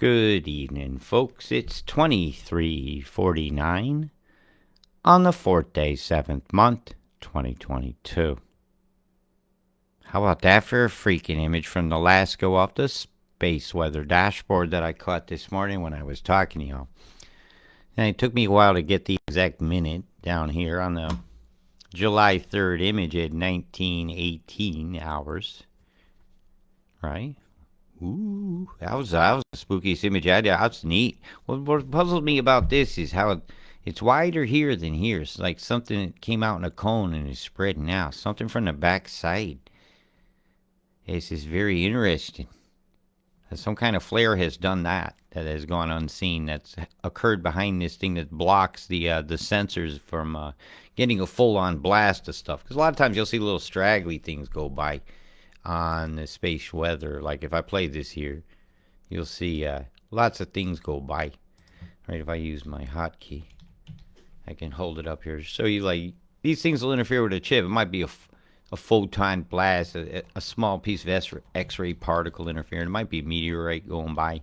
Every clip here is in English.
Good evening, folks. It's 2349 on the 4th day, 7th month, 2022. How about that for a freaking image from the last go off the space weather dashboard that I caught this morning when I was talking to y'all? And it took me a while to get the exact minute down here on the July 3rd image at 1918 hours. Right? Ooh, that was the spookiest image I did. That's neat. What puzzled me about this is how it's wider here than here. It's like something that came out in a cone and is spreading out. Something from the back side. This is very interesting. Some kind of flare has done that has gone unseen. That's occurred behind this thing that blocks the sensors from getting a full-on blast of stuff. Because a lot of times you'll see little straggly things go by on the space weather. Like if I play this here, you'll see lots of things go by. Right, if I use my hotkey, I can hold it up here to show you, like, these things will interfere with a chip. It might be a photon blast, a small piece of X-ray particle interfering. It might be a meteorite going by.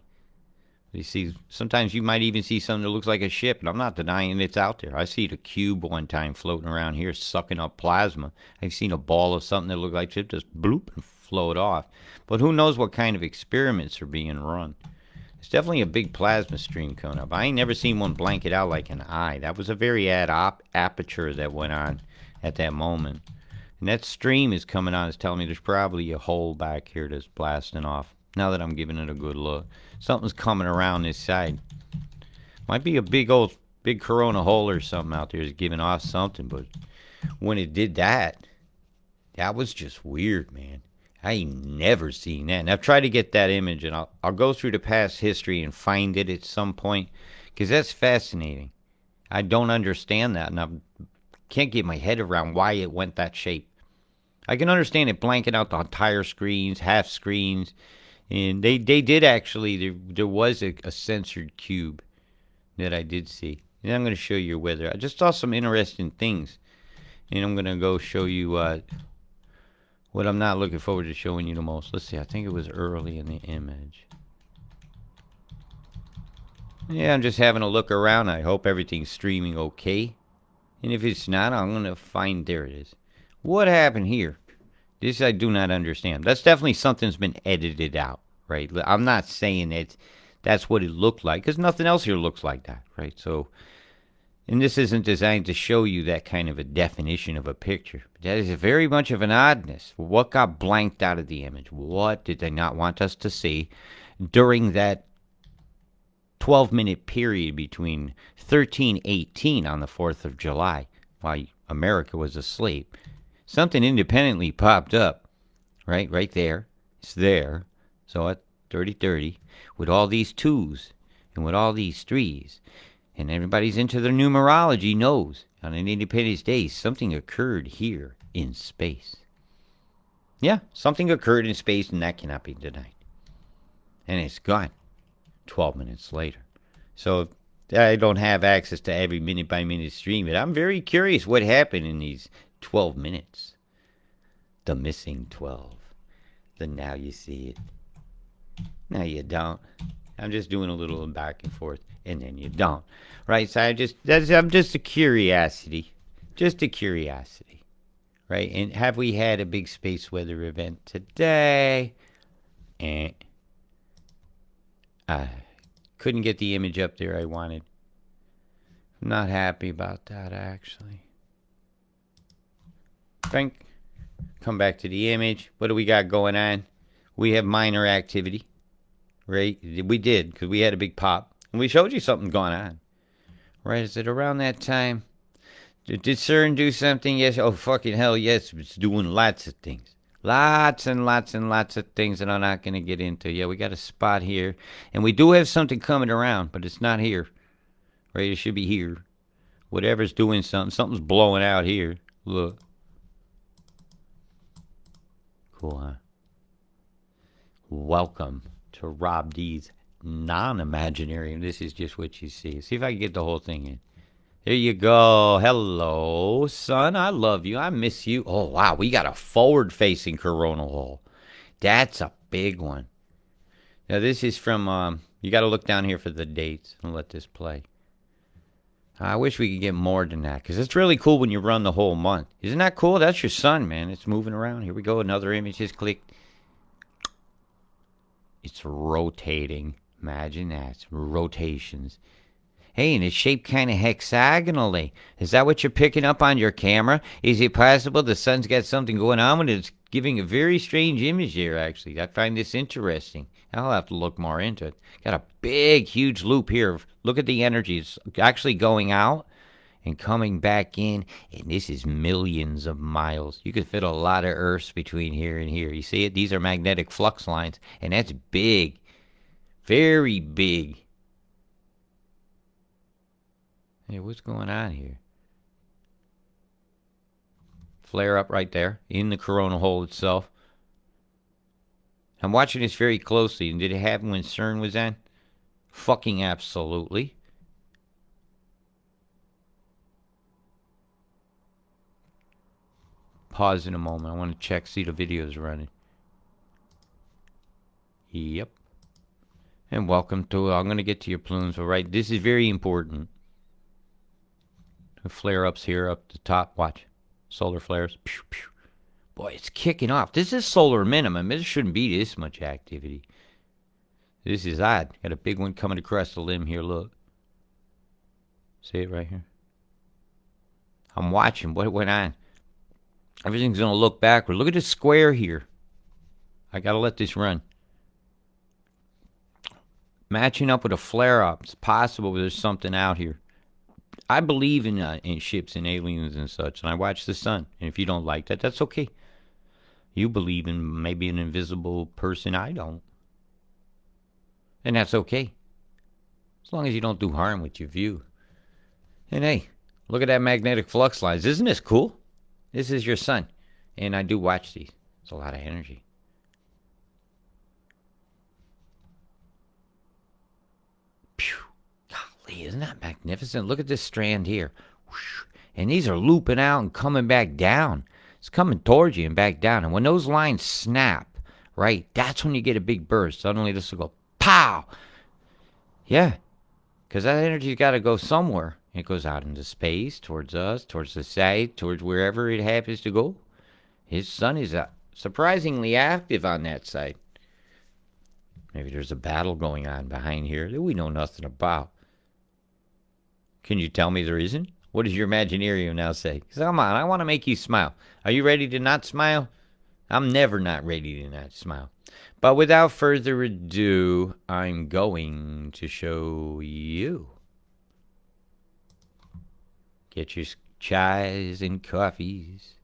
You see, sometimes you might even see something that looks like a ship, and I'm not denying it's out there. I seen a cube one time floating around here sucking up plasma. I've seen a ball of something that looked like a ship just bloop and float off. But who knows what kind of experiments are being run. It's definitely a big plasma stream coming up. I ain't never seen one blanket out like an eye. That was a very aperture that went on at that moment. And that stream is coming on. It's telling me there's probably a hole back here that's blasting off. Now that I'm giving it a good look, something's coming around this side. Might be a big corona hole or something out there is giving off something. But when it did that, that was just weird, man. I ain't never seen that. And I've tried to get that image, and I'll go through the past history and find it at some point, because that's fascinating. I don't understand that, and I can't get my head around why it went that shape. I can understand it blanking out the entire screens, half screens. And they did actually, there was a censored cube that I did see. And I'm going to show you weather. I just saw some interesting things. And I'm going to go show you what I'm not looking forward to showing you the most. Let's see, I think it was early in the image. Yeah, I'm just having a look around. I hope everything's streaming okay. And if it's not, I'm going to find, there it is. What happened here? This I do not understand. That's definitely something's been edited out, right? I'm not saying that's what it looked like, because nothing else here looks like that, right? So, and this isn't designed to show you that kind of a definition of a picture. That is very much of an oddness. What got blanked out of the image? What did they not want us to see during that 12-minute period between 1318 on the 4th of July, while America was asleep? Something independently popped up, right there. It's there. So at 30:30, with all these twos and with all these threes, and everybody's into their numerology knows on an Independence Day something occurred here in space. Yeah, something occurred in space, and that cannot be denied. And it's gone 12 minutes later. So I don't have access to every minute-by-minute stream, but I'm very curious what happened in these 12 minutes. The missing 12. Then now you see it. Now you don't. I'm just doing a little back and forth, and then you don't. Right? So I'm just a curiosity. Just a curiosity. Right? And have we had a big space weather event today? Couldn't get the image up there I wanted. I'm not happy about that, actually. Frank, come back to the image. What do we got going on? We have minor activity, right? We did, because we had a big pop. And we showed you something going on. Right? Is it around that time? Did CERN do something? Yes. Oh, fucking hell, yes. It's doing lots of things. Lots and lots and lots of things that I'm not going to get into. Yeah, we got a spot here. And we do have something coming around, but it's not here. Right? It should be here. Whatever's doing something. Something's blowing out here. Look. Cool, huh? Welcome to Rob D's non-imaginary. This is just what you see. See if I can get the whole thing in. There you go. Hello, son. I love you. I miss you. Oh, wow. We got a forward-facing coronal hole. That's a big one. Now, this is from You got to look down here for the dates and let this play. I wish we could get more than that because it's really cool when you run the whole month. Isn't that cool? That's your sun, man. It's moving around. Here we go. Another image. Just click. It's rotating. Imagine that. It's rotations. Hey, and it's shaped kind of hexagonally. Is that what you're picking up on your camera? Is it possible the sun's got something going on when it's giving a very strange image here, actually? I find this interesting. I'll have to look more into it. Got a big, huge loop here. Look at the energy. It's actually going out and coming back in, and this is millions of miles. You could fit a lot of Earths between here and here. You see it? These are magnetic flux lines, and that's big. Very big. Hey, what's going on here? Flare up right there in the corona hole itself. I'm watching this very closely. And did it happen when CERN was on? Fucking absolutely. Pause in a moment. I want to check, see the videos running. Yep. And welcome to, I'm going to get to your plumes, but right, this is very important. Flare-ups here up the top. Watch. Solar flares. Pew, pew. Boy, it's kicking off. This is solar minimum. It shouldn't be this much activity. This is odd. Got a big one coming across the limb here. Look. See it right here? I'm watching what went on. Everything's going to look backward. Look at this square here. I got to let this run. Matching up with a flare-up. It's possible there's something out here. I believe in ships and aliens and such, and I watch the sun. And if you don't like that, that's okay. You believe in maybe an invisible person. I don't. And that's okay. As long as you don't do harm with your view. And hey, look at that magnetic flux lines. Isn't this cool? This is your sun. And I do watch these. It's a lot of energy. Phew. Golly, isn't that magnificent? Look at this strand here. And these are looping out and coming back down. It's coming towards you and back down. And when those lines snap, right, that's when you get a big burst. Suddenly this will go, pow! Yeah, because that energy's got to go somewhere. It goes out into space, towards us, towards the side, towards wherever it happens to go. His sun is surprisingly active on that side. Maybe there's a battle going on behind here that we know nothing about. Can you tell me there isn't? What does your Imaginarium now say? Come on, I want to make you smile. Are you ready to not smile? I'm never not ready to not smile. But without further ado, I'm going to show you. Get your chais and coffees.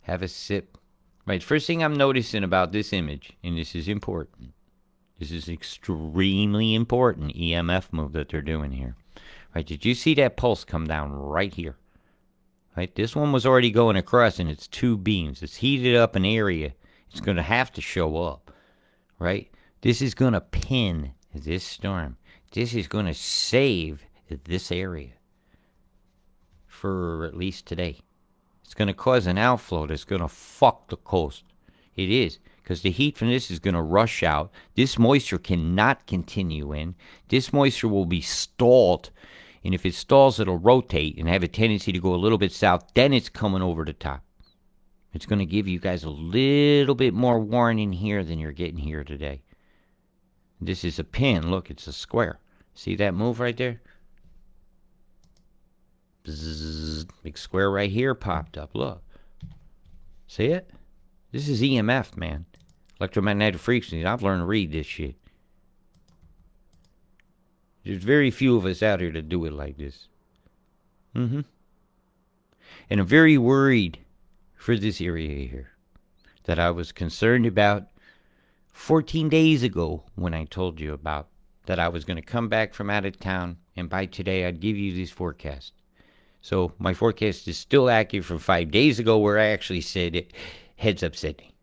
Have a sip. Right, first thing I'm noticing about this image, and this is important. This is extremely important EMF move that they're doing here. Right, did you see that pulse come down right here? Right, this one was already going across and it's two beams. It's heated up an area. It's going to have to show up. Right, this is going to pin this storm. This is going to save this area for at least today. It's going to cause an outflow that's going to fuck the coast. It is, because the heat from this is going to rush out. This moisture cannot continue in. This moisture will be stalled. And if it stalls, it'll rotate and have a tendency to go a little bit south. Then it's coming over the top. It's going to give you guys a little bit more warning here than you're getting here today. This is a pin. Look, it's a square. See that move right there? Bzzz, big square right here popped up. Look. See it? This is EMF, man. Electromagnetic frequencies. I've learned to read this shit. There's very few of us out here that do it like this. And I'm very worried for this area here that I was concerned about 14 days ago when I told you about that I was going to come back from out of town, and by today I'd give you this forecast. So my forecast is still accurate from 5 days ago where I actually said it. Heads up, Sydney.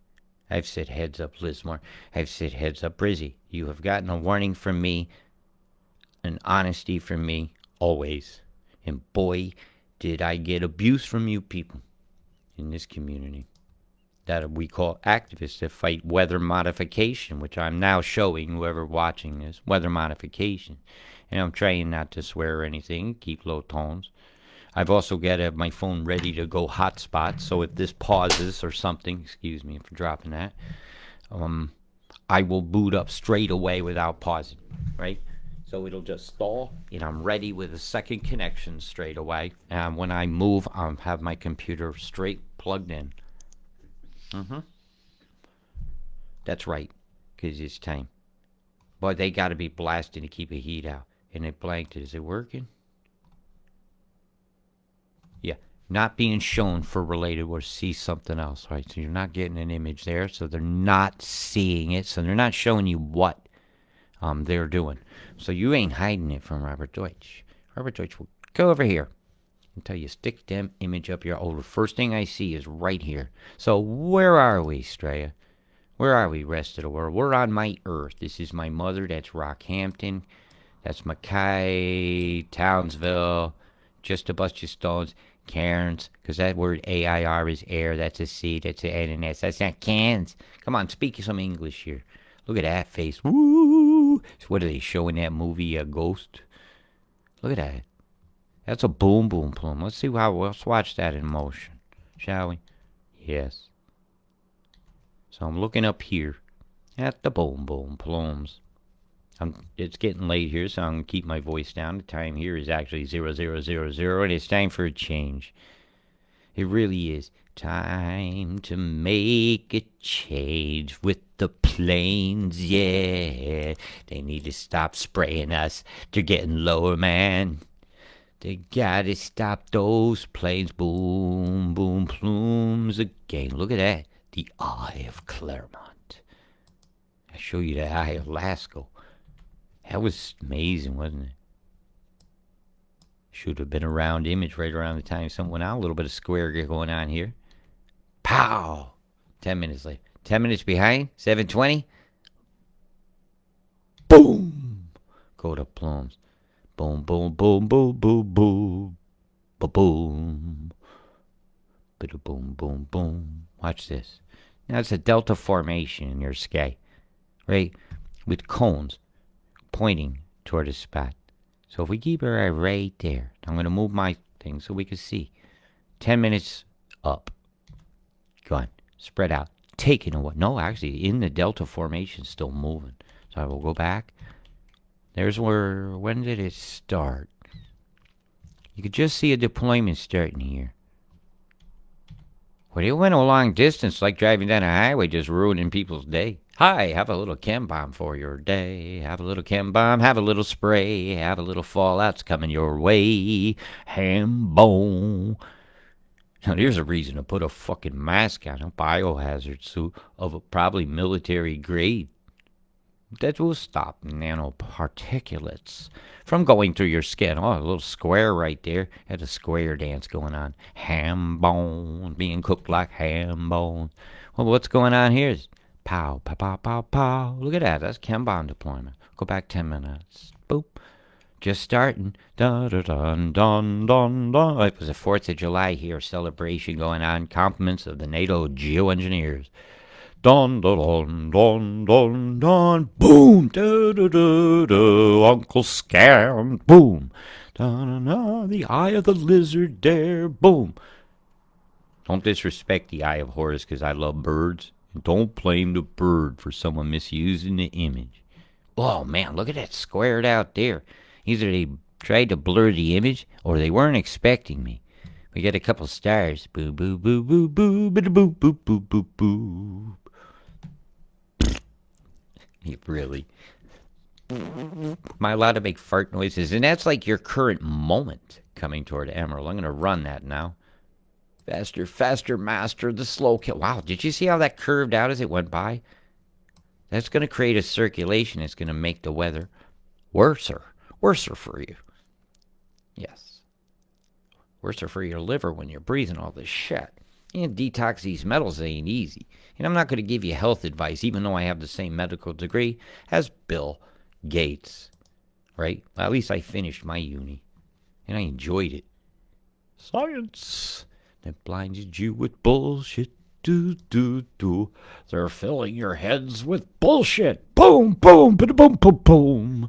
I've said heads up, Lismore. I've said heads up, Brizzy. You have gotten a warning from me, an honesty from me, always. And boy, did I get abuse from you people in this community. that we call activists that fight weather modification, which I'm now showing whoever watching this, weather modification. And I'm trying not to swear or anything, keep low tones. I've also got my phone ready to go hotspot, so if this pauses or something, excuse me for dropping that, I will boot up straight away without pausing, right? So it'll just stall, and I'm ready with a second connection straight away. And when I move, I'll have my computer straight plugged in. That's right, because it's time. Boy, they got to be blasting to keep the heat out. And it blanked. Is it working? Yeah, not being shown for related or see something else, right? So you're not getting an image there, so they're not seeing it, so they're not showing you what they're doing. So you ain't hiding it from Robert Deutsch. Robert Deutsch will go over here and tell you, stick them image up here. Oh, the first thing I see is right here. So where are we, Straya? Where are we, rest of the world? We're on my Earth. This is my mother. That's Rockhampton. That's Mackay, Townsville, just a bunch of stones, Cairns, because that word AIR is air. That's a C. That's an N and S. That's not Cairns. Come on, speak some English here. Look at that face. Woo! What are they showing that movie, Ghost? Look at that. That's a boom boom plume. Let's watch that in motion, shall we? Yes. So I'm looking up here at the boom boom plumes. It's getting late here, so I'm going to keep my voice down. The time here is actually 0000, and it's time for a change. It really is time to make a change with the planes, yeah. They need to stop spraying us. They're getting lower, man. They gotta stop those planes. Boom, boom, plumes again. Look at that. The Eye of Claremont. I show you the Eye of Lascaux. That was amazing, wasn't it? Should have been a round image right around the time something went out. A little bit of square going on here. Pow! 10 minutes later. 10 minutes behind. 7:20. Boom! Go to plumes. Boom, boom, boom, boom, boom, boom. Ba-boom. Ba-da-boom, boom, boom. Watch this. Now it's a delta formation in your sky, right? With cones pointing toward a spot. So if we keep her right there, I'm going to move my thing so we can see. 10 minutes up. Gone. Spread out. Taking away. No, actually, in the delta formation, still moving. So I will go back. There's when did it start? You could just see a deployment starting here. Well, it went a long distance, like driving down a highway, just ruining people's day. Hi, have a little chem bomb for your day. Have a little chem bomb, have a little spray, have a little fallout's coming your way. Ham bone. Now, there's a reason to put a fucking mask on, a biohazard suit of a probably military grade. That will stop nanoparticulates from going through your skin. Oh, a little square right there. Had a square dance going on. Ham bone, being cooked like ham bone. Well, what's going on here is pow, pow, pow, pow, pow. Look at that. That's chem bomb deployment. Go back 10 minutes. Boop. Just starting. Dun, dun, dun, dun, dun, dun. It was the 4th of July here. Celebration going on. Compliments of the NATO geoengineers. Dun, dun, dun, dun, dun, dun. Boom. Da, da, da, da. Uncle Scam. Boom. Dun, dun, dun. The Eye of the Lizard there. Boom. Don't disrespect the Eye of Horus because I love birds. Don't blame the bird for someone misusing the image. Oh, man, look at that squared out there. Either they tried to blur the image or they weren't expecting me. We got a couple stars. Boo, boo, boo, boo, boo, boo, boo, boo, boo, boo, boo. Really? Am I allowed to make fart noises? And that's like your current moment coming toward Emerald. I'm going to run that now. Faster, faster, master, the slow kill. Wow, did you see how that curved out as it went by? That's going to create a circulation. It's going to make the weather worser for you. Yes. Worser for your liver when you're breathing all this shit. And detox these metals ain't easy. And I'm not going to give you health advice, even though I have the same medical degree as Bill Gates. Right? Well, at least I finished my uni. And I enjoyed it. Science that blinded you with bullshit. do, do, do. They're filling your heads with bullshit. Boom, boom, boom, boom, boom, boom.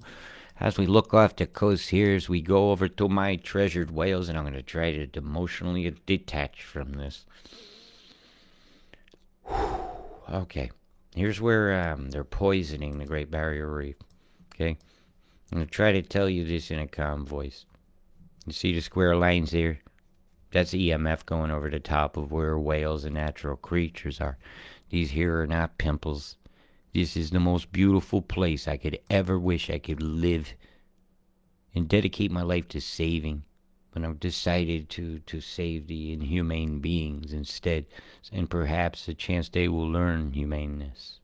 As we look off the coast here, as we go over to my treasured whales, and I'm going to try to emotionally detach from this. Okay, here's where they're poisoning the Great Barrier Reef. Okay, I'm going to try to tell you this in a calm voice. You see the square lines there? That's EMF going over the top of where whales and natural creatures are. These here are not pimples. This is the most beautiful place I could ever wish I could live and dedicate my life to saving. But I've decided to save the inhumane beings instead, and perhaps a chance they will learn humaneness.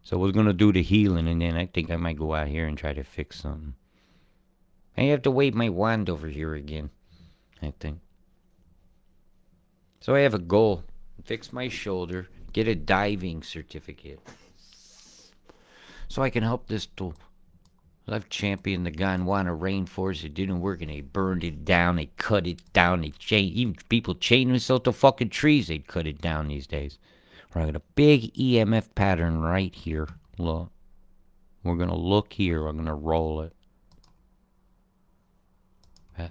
So we're going to do the healing, and then I think I might go out here and try to fix something. I have to wave my wand over here again, I think. So I have a goal. Fix my shoulder. Get a diving certificate. So I can help this tool. I've championed the Gondwana rainforest. It didn't work, and they burned it down. They cut it down. Even people chain themselves to fucking trees. They'd cut it down these days. I got a big EMF pattern right here. Look. We're going to look here. I'm going to roll it.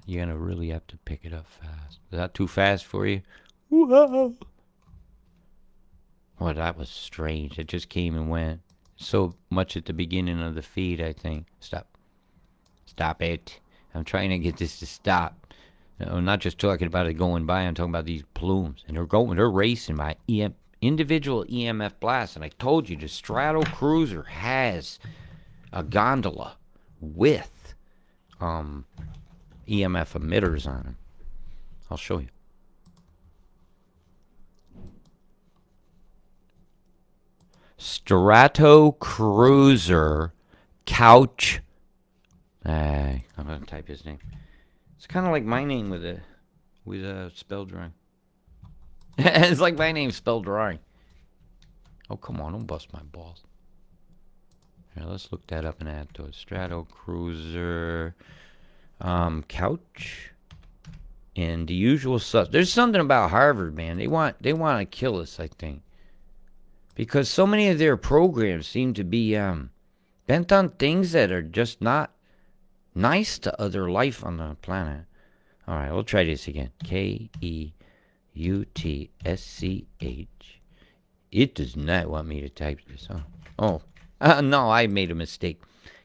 You're going to really have to pick it up fast. Is that too fast for you? Whoa. Well, that was strange. It just came and went. So much at the beginning of the feed, I think. Stop. Stop it. I'm trying to get this to stop. I'm not just talking about it going by. I'm talking about these plumes. And they're racing by individual EMF blasts. And I told you, the Strato Cruiser has a gondola with EMF emitters on them. I'll show you. Strato Cruiser Couch. I'm going to type his name. It's kind of like my name with a spelled wrong. It's like my name spelled wrong. Oh, come on. Don't bust my balls. Here, let's look that up and add to it. Strato Cruiser Couch. And the usual stuff. There's something about Harvard, man. They want to kill us, I think. Because so many of their programs seem to be bent on things that are just not nice to other life on the planet. All right, we'll try this again. Keutssch. It does not want me to type this. No, I made a mistake.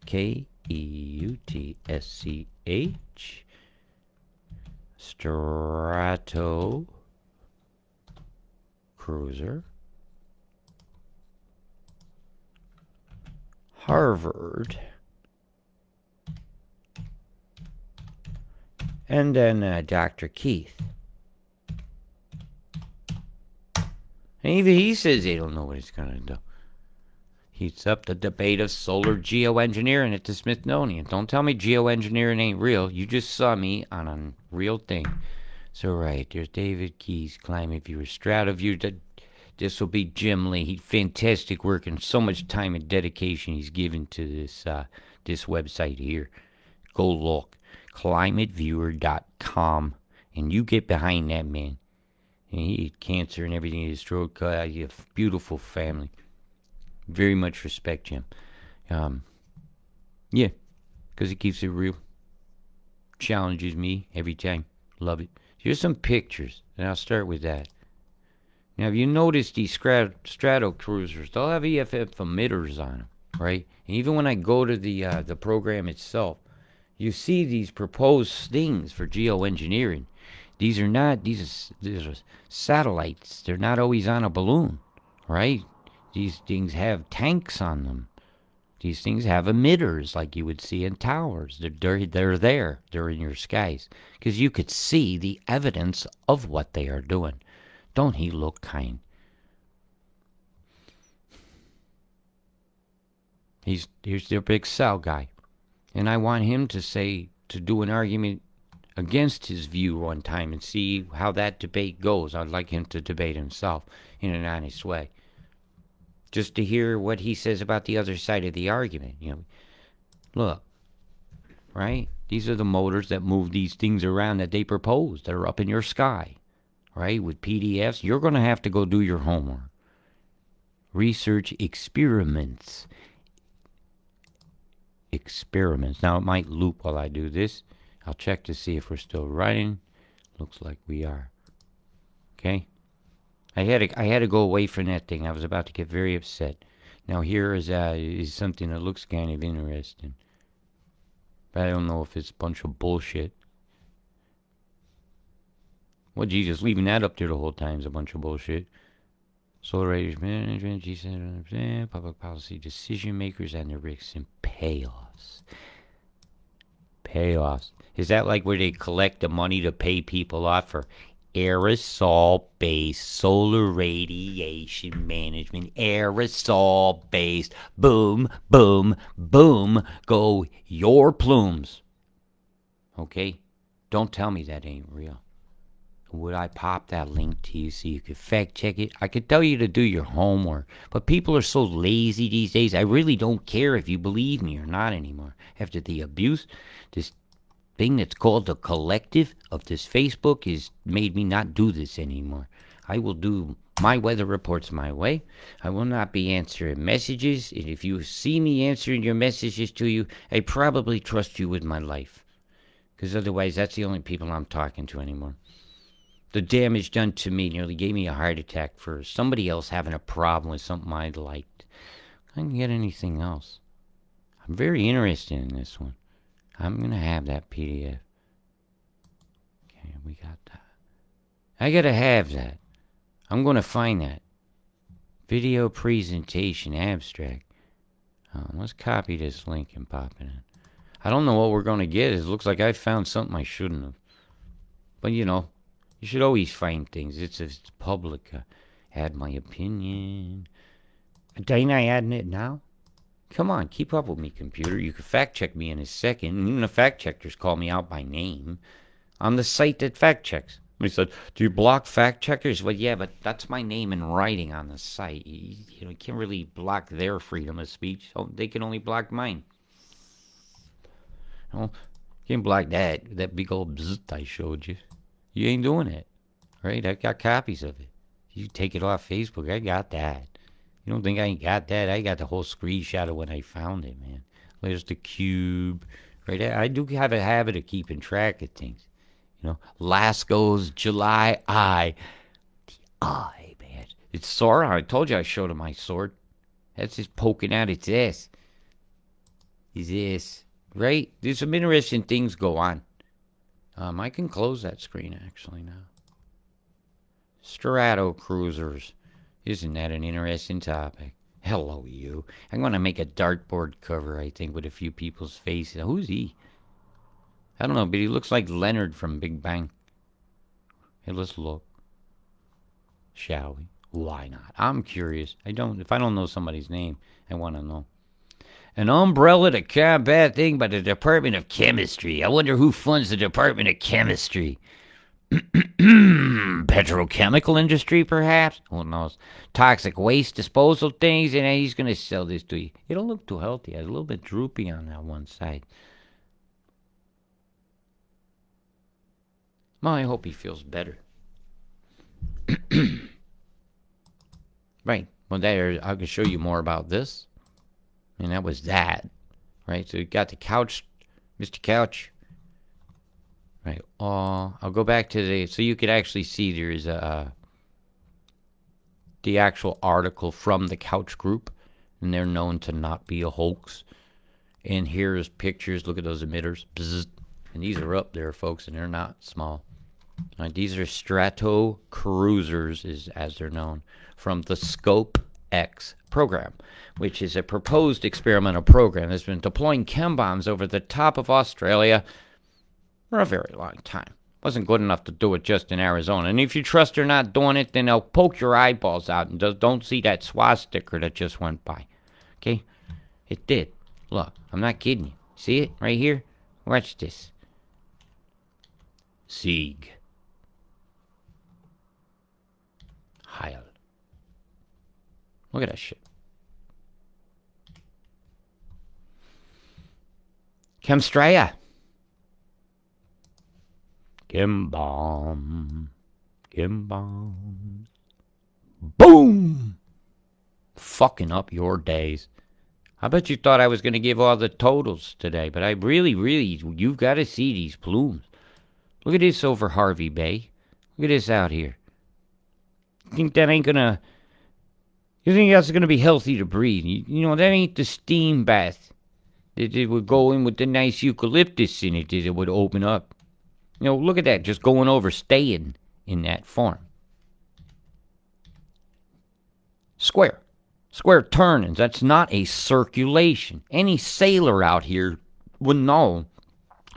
Keutssch. Strato Cruiser. Harvard. And then Dr. Keith. And even he says they don't know what he's going to do. Heats up the debate of solar geoengineering at the Smithsonian. Don't tell me geoengineering ain't real. You just saw me on a real thing. So, right, there's David Keyes, climate viewer, Stratoview. This will be Jim Lee. He's fantastic work and so much time and dedication he's given to this website here. Go look. ClimateViewer.com. And you get behind that man. And he had cancer and everything. His throat cut. He has a beautiful family. Very much respect Jim. Yeah, because he keeps it real. Challenges me every time. Love it. Here's some pictures, and I'll start with that. Now, if you notice these Strato Cruisers, they'll have EMF emitters on them, right? And even when I go to the program itself, you see these proposed things for geoengineering. These are satellites. They're not always on a balloon, right? These things have tanks on them. These things have emitters like you would see in towers. They're there. They're in your skies. Because you could see the evidence of what they are doing. Don't he look kind? Here's their big Sal guy. And I want him to do an argument against his view one time and see how that debate goes. I'd like him to debate himself in an honest way. Just to hear what he says about the other side of the argument. Look, right? These are the motors that move these things around that they propose that are up in your sky. right, with PDFs, you're going to have to go do your homework. Research experiments. Now, it might loop while I do this. I'll check to see if we're still writing. Looks like we are. Okay. I had to go away from that thing. I was about to get very upset. Now here is something that looks kind of interesting. But I don't know if it's a bunch of bullshit. Well, Jesus, leaving that up there the whole time is a bunch of bullshit. Solar radiation management, G7, public policy decision makers and their risks and payoffs. Payoffs. Is that like where they collect the money to pay people off for aerosol-based solar radiation management? Aerosol-based. Boom, boom, boom. Go your plumes. Okay? Don't tell me that ain't real. Would I pop that link to you so you could fact check it? I could tell you to do your homework, but people are so lazy these days. I really don't care if you believe me or not anymore. After the abuse, this thing that's called the collective of this Facebook has made me not do this anymore. I will do my weather reports my way. I will not be answering messages. And if you see me answering your messages to you, I probably trust you with my life. Because otherwise, that's the only people I'm talking to anymore. The damage done to me nearly gave me a heart attack for somebody else having a problem with something I liked. I can get anything else. I'm very interested in this one. I'm going to have that PDF. Okay, we got that. I got to have that. I'm going to find that. Video presentation abstract. Let's copy this link and pop it in. I don't know what we're going to get. It looks like I found something I shouldn't have. But, you know. You should always find things. It's public. Add my opinion. Ain't I adding it now? Come on, keep up with me, computer. You can fact check me in a second. And even the fact checkers call me out by name. On the site that fact checks. He said, do you block fact checkers? Well, yeah, but that's my name in writing on the site. You can't really block their freedom of speech. So they can only block mine. You can't block that big old bzzzt I showed you. You ain't doing it, right? I got copies of it. You take it off Facebook, I got that. You don't think I ain't got that? I got the whole screenshot of when I found it, man. There's the cube, right? I do have a habit of keeping track of things. You know, Lasco's July eye. The eye, man. It's sore. I told you I showed him my sword. That's just poking out its ass. His ass, right? There's some interesting things go on. I can close that screen actually now. Strato cruisers. Isn't that an interesting topic? Hello, you. I'm going to make a dartboard cover, I think, with a few people's faces. Who's he? I don't know, but he looks like Leonard from Big Bang. Hey, let's look. Shall we? Why not? I'm curious. If I don't know somebody's name, I want to know. An umbrella to combat thing by the Department of Chemistry. I wonder who funds the Department of Chemistry. Petrochemical industry, perhaps? Who knows? Toxic waste disposal things, and he's going to sell this to you. It don't look too healthy. It's a little bit droopy on that one side. Well, I hope he feels better. Right. Well, I can show you more about this. And that was that, right? So you got the couch, Mr. Couch, right? I'll go back to so you could actually see there is the actual article from the Couch Group, and they're known to not be a hoax. And here's pictures. Look at those emitters, bzzz. And these are up there, folks, and they're not small. Right, these are Strato cruisers, as they're known, from the Scope X program, which is a proposed experimental program that's been deploying chem bombs over the top of Australia for a very long time. Wasn't good enough to do it just in Arizona. And if you trust they're not doing it, then they'll poke your eyeballs out and don't see that swastika that just went by. Okay? It did. Look, I'm not kidding you. See it right here? Watch this. Sieg. Heil. Look at that shit. Chemstraya. Chem bomb. Bombs. Boom! Fucking up your days. I bet you thought I was going to give all the totals today, but I really, you've got to see these plumes. Look at this over Harvey Bay. Look at this out here. You think that ain't gonna... You think that's gonna be healthy to breathe? You know, that ain't the steam bath. It would go in with the nice eucalyptus in it. It would open up. You know, look at that. Just going over, staying in that farm. Square. Square turnings. That's not a circulation. Any sailor out here would know.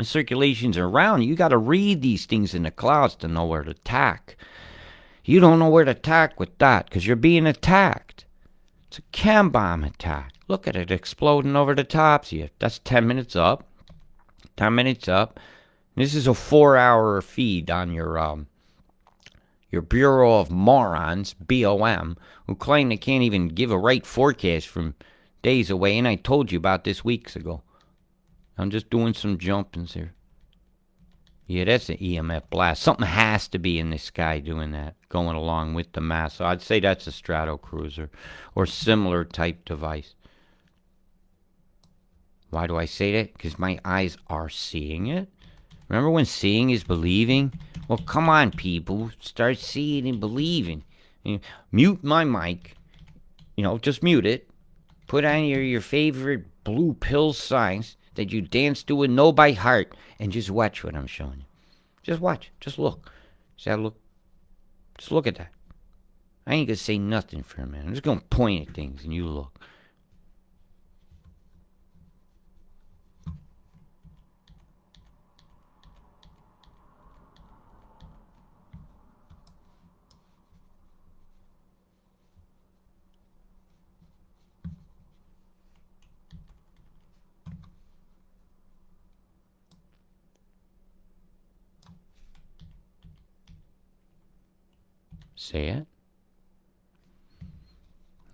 Circulations around. You got to read these things in the clouds to know where to tack. You don't know where to tack with that because you're being attacked. It's a chem bomb attack. Look at it exploding over the tops of you. That's 10 minutes up. 10 minutes up. This is a 4-hour feed on your Bureau of Morons, BOM, who claim they can't even give a right forecast from days away. And I told you about this weeks ago. I'm just doing some jumpings here. Yeah, that's an EMF blast. Something has to be in the sky doing that, going along with the mass. So I'd say that's a stratocruiser or similar type device. Why do I say that? Because my eyes are seeing it. Remember when seeing is believing? Well, come on, people. Start seeing and believing. Mute my mic. Just mute it. Put on your favorite blue pill signs that you dance to and know by heart, and just watch what I'm showing you. Just watch. Just look. Just look at that. I ain't gonna say nothing for a minute. I'm just gonna point at things and you look. Say it.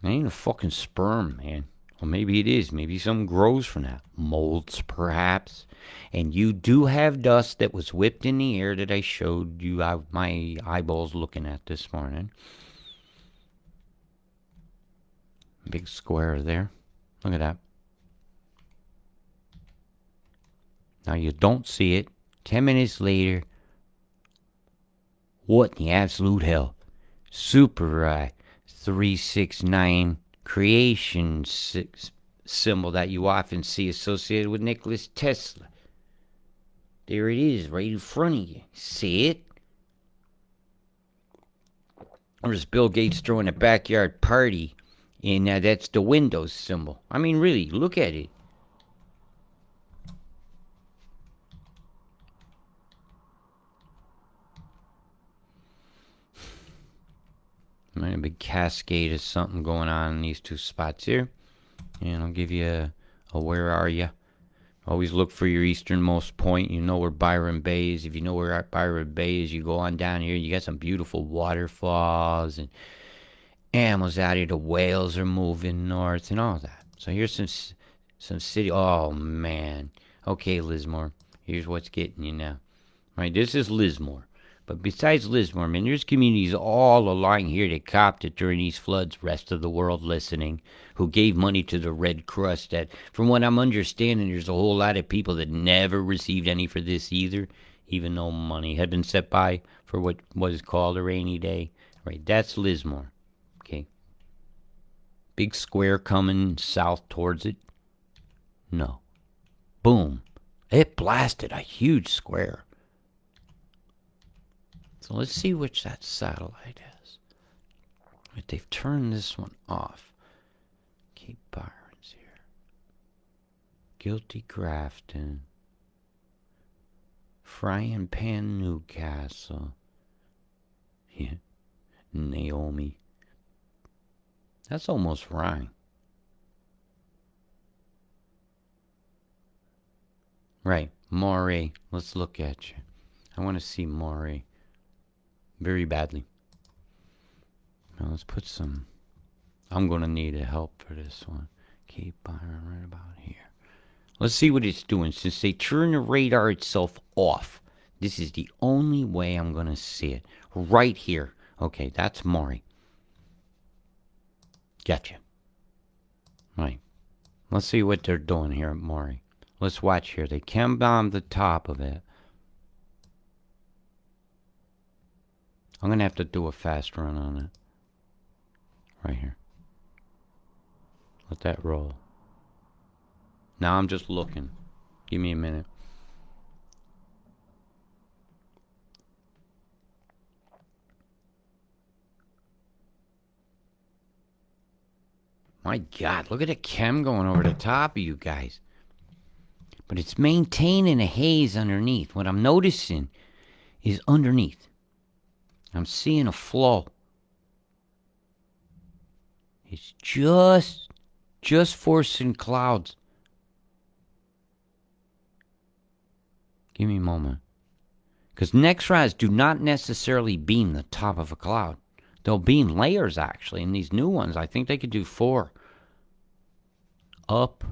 It ain't a fucking sperm, man. Or maybe it is. Maybe something grows from that. Molds, perhaps. And you do have dust that was whipped in the air that I showed you my eyeballs looking at this morning. Big square there. Look at that. Now you don't see it. 10 minutes later. What in the absolute hell? Super 369 creation symbol that you often see associated with Nikola Tesla. There it is, right in front of you. See it? Or is Bill Gates throwing a backyard party, and that's the Windows symbol. I mean, really, look at it. A big cascade of something going on in these two spots here. And I'll give you a where are you. Always look for your easternmost point. You know where Byron Bay is. If you know where Byron Bay is, you go on down here. You got some beautiful waterfalls and animals out here. The whales are moving north and all that. So here's some city. Oh, man. Okay, Lismore. Here's what's getting you now. All right, this is Lismore. But besides Lismore, man, there's communities all along here that copped it during these floods. Rest of the world listening, who gave money to the Red Cross. That, from what I'm understanding, there's a whole lot of people that never received any for this either, even though money had been set by for what was called a rainy day. Right, that's Lismore. Okay. Big square coming south towards it. No. Boom. It blasted a huge square. So let's see which that satellite is. But they've turned this one off. Cape Byron's here. Guilty Grafton. Frying Pan Newcastle. Yeah. Naomi. That's almost right. Right. Moray. Let's look at you. I want to see Moray. Very badly. Now let's put some... I'm going to need a help for this one. Cape Byron right about here. Let's see what it's doing. Since they turn the radar itself off, This is the only way I'm going to see it. Right here. Okay, that's Maury. Gotcha. Right. Let's see what they're doing here at Maury. Let's watch here. They chem bomb the top of it. I'm going to have to do a fast run on it. Right here. Let that roll. Now I'm just looking. Give me a minute. My God, look at the chem going over the top of you guys. But it's maintaining a haze underneath. What I'm noticing is underneath. I'm seeing a flow. It's just forcing clouds. Give me a moment. Because Nextras do not necessarily beam the top of a cloud. They'll beam layers, actually. And these new ones, I think they could do 4. Up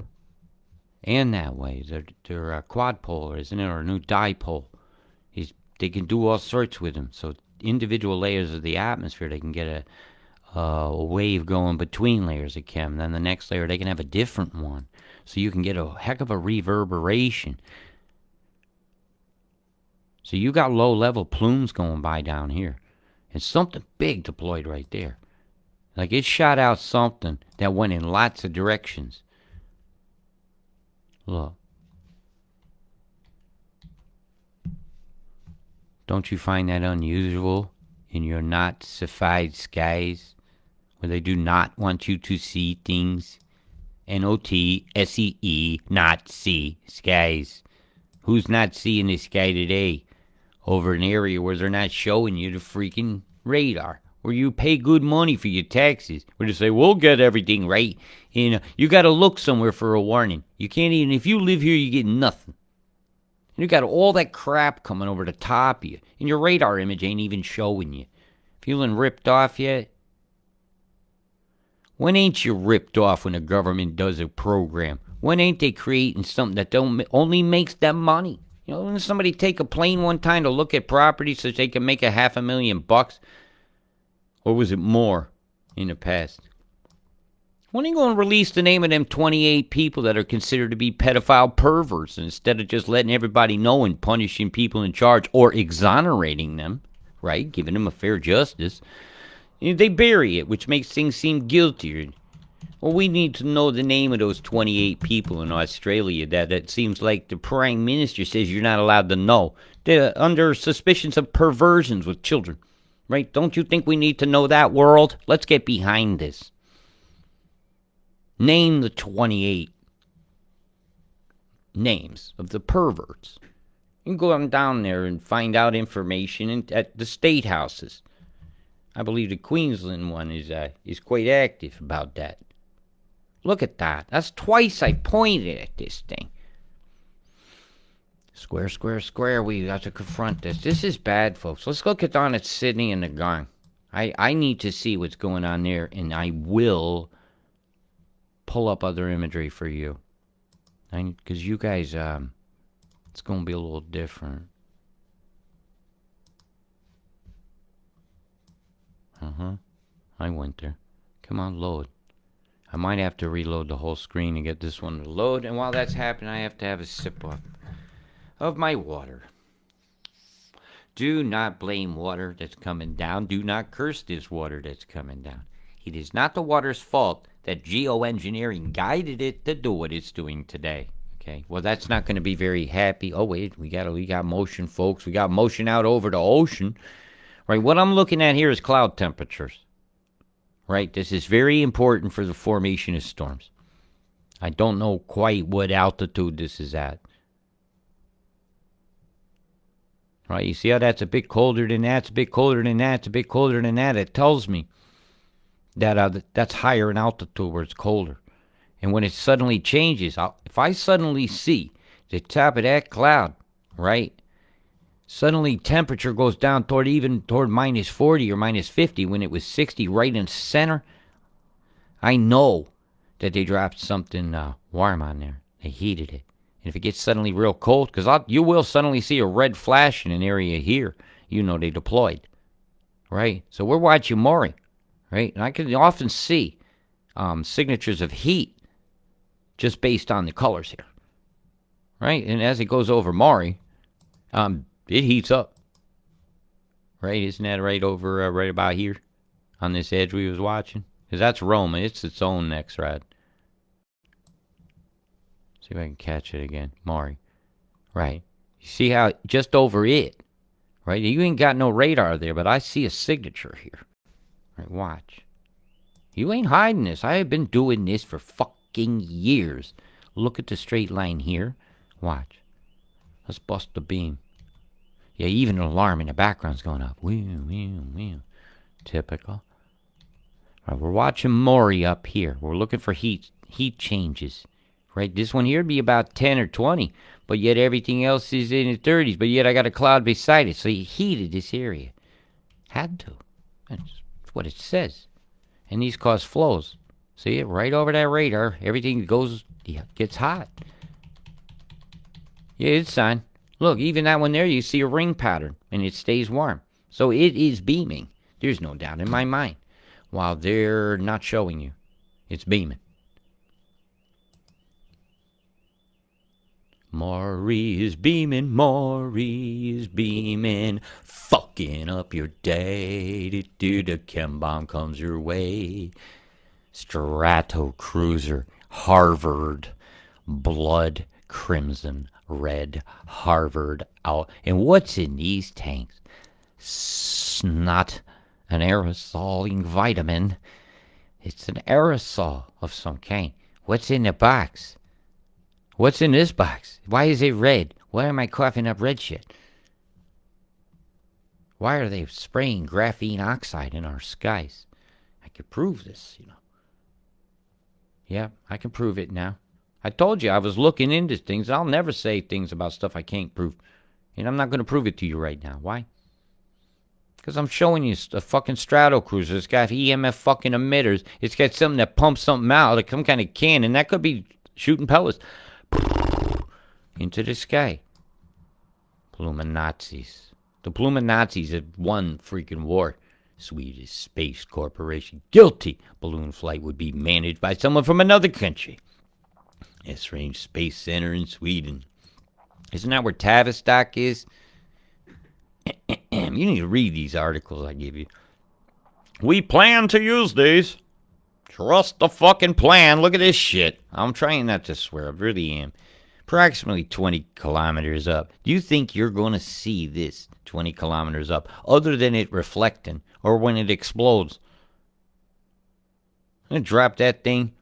and that way. They're quad polar, isn't it? Or a new dipole. They can do all sorts with them. So individual layers of the atmosphere, they can get a wave going between layers of chem. Then the next layer, they can have a different one. So you can get a heck of a reverberation. So you got low-level plumes going by down here. And something big deployed right there. Like it shot out something that went in lots of directions. Look. Don't you find that unusual in your not-sified skies? Where they do not want you to see things? N-O-T-S-E-E, not see skies. Who's not seeing the sky today? Over an area where they're not showing you the freaking radar, where you pay good money for your taxes, where they say, we'll get everything right. You got to look somewhere for a warning. You can't even, if you live here, you get nothing. And you got all that crap coming over the top of you, and your radar image ain't even showing you. Feeling ripped off yet? When ain't you ripped off when the government does a program? When ain't they creating something that only makes them money? You know, when somebody take a plane one time to look at property so they can make $500,000, or was it more in the past? When are you going to release the name of them 28 people that are considered to be pedophile perverts instead of just letting everybody know and punishing people in charge or exonerating them, right? Giving them a fair justice. You know, they bury it, which makes things seem guiltier. Well, we need to know the name of those 28 people in Australia that it seems like the Prime Minister says you're not allowed to know. They're under suspicions of perversions with children, right? Don't you think we need to know that, world? Let's get behind this. Name the 28 names of the perverts. You can go on down there and find out information at the state houses. I believe the Queensland one is quite active about that. Look at that. That's twice I pointed at this thing. Square, square, square. We got to confront this. This is bad, folks. Let's look at Sydney and the gang. I need to see what's going on there, and I will pull up other imagery for you. Because you guys, it's going to be a little different. I went there. Come on, load. I might have to reload the whole screen to get this one to load. And while that's happening, I have to have a sip of my water. Do not blame water that's coming down. Do not curse this water that's coming down. It is not the water's fault that geoengineering guided it to do what it's doing today. Okay, well, that's not going to be very happy. Oh, wait, we got motion, folks. We got motion out over the ocean. Right, what I'm looking at here is cloud temperatures. Right, this is very important for the formation of storms. I don't know quite what altitude this is at. Right, you see how that's a bit colder than that, it's a bit colder than that, it's a bit colder than that. It tells me that that's higher in altitude where it's colder. And when it suddenly changes, if I suddenly see the top of that cloud, right, suddenly temperature goes down toward minus 40 or minus 50 when it was 60 right in the center, I know that they dropped something warm on there. They heated it. And if it gets suddenly real cold, because you will suddenly see a red flash in an area here, you know they deployed, right? So we're watching Maury, right? And I can often see signatures of heat just based on the colors here, right? And as it goes over Maury, it heats up, right? Isn't that right over, right about here on this edge we was watching? Because that's Roma. It's its own next rad. See if I can catch it again. Maury. Right. You see how just over it, right? You ain't got no radar there, but I see a signature here. Right, watch. You ain't hiding this. I have been doing this for fucking years. Look at the straight line here. Watch. Let's bust the beam. Yeah, even an alarm in the background's going off. Typical. Right, we're watching Maury up here. We're looking for heat changes. Right, this one here would be about 10 or 20, but yet everything else is in the 30s, but yet I got a cloud beside it, so he heated this area. Had to. That's what it says. And these cause flows. See it right over that radar. Everything gets hot. Yeah, it's sign. Look, even that one there, you see a ring pattern, and it stays warm. So it is beaming. There's no doubt in my mind. While they're not showing you, it's beaming. Maury is beaming, fucking up your day. The chem bomb comes your way. Strato Cruiser, Harvard, blood, crimson, red, Harvard out. And what's in these tanks? Snot, an aerosoling vitamin. It's an aerosol of some kind. What's in the box? What's in this box? Why is it red? Why am I coughing up red shit? Why are they spraying graphene oxide in our skies? I could prove this, you know. Yeah, I can prove it now. I told you I was looking into things. I'll never say things about stuff I can't prove. And I'm not going to prove it to you right now. Why? Because I'm showing you a fucking Strato Cruiser. It's got EMF fucking emitters. It's got something that pumps something out, like some kind of can, and that could be shooting pellets into the sky. Plume Nazis. The Plume Nazis had won freaking war. Swedish Space Corporation. Guilty. Balloon flight would be managed by someone from another country. S-Range Space Center in Sweden. Isn't that where Tavistock is? You need to read these articles I give you. We plan to use these. Trust the fucking plan. Look at this shit. I'm trying not to swear. I really am. Approximately 20 kilometers up. Do you think you're going to see this 20 kilometers up other than it reflecting or when it explodes? I'm going to drop that thing.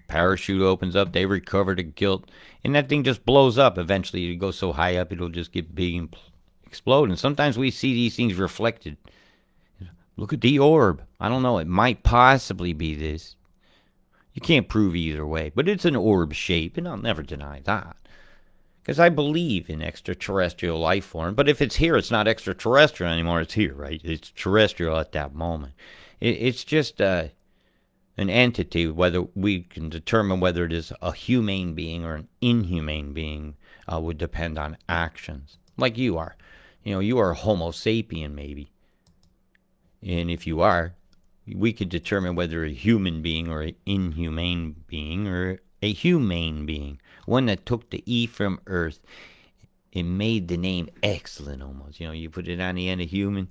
Parachute opens up. They recover the guilt. And that thing just blows up. Eventually, it goes so high up, it'll just get big and explode. And sometimes we see these things reflected. Look at the orb. I don't know. It might possibly be this. You can't prove either way. But it's an orb shape, and I'll never deny that. Because I believe in extraterrestrial life form. But if it's here, it's not extraterrestrial anymore. It's here, right? It's terrestrial at that moment. It's just an entity. Whether we can determine whether it is a humane being or an inhumane being would depend on actions. Like you are. You know, you are a Homo sapien, maybe. And if you are, we could determine whether a human being or an inhumane being or a humane being. One that took the E from Earth and made the name excellent almost. You know, you put it on the end of human.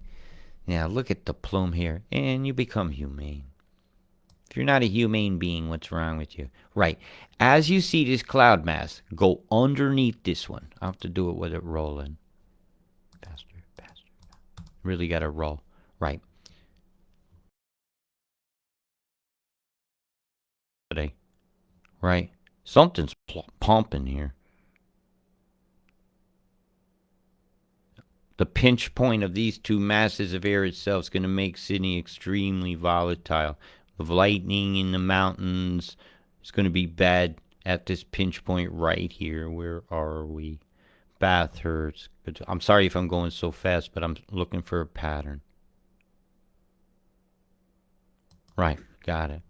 Now look at the plume here and you become humane. If you're not a humane being, what's wrong with you? Right. As you see this cloud mass, go underneath this one. I'll have to do it with it rolling. Faster. Really got to roll. Right. Today. Right. Something's pumping here. The pinch point of these two masses of air itself is going to make Sydney extremely volatile. The lightning in the mountains is going to be bad at this pinch point right here. Where are we? Bathurst. I'm sorry if I'm going so fast, but I'm looking for a pattern. Right, got it.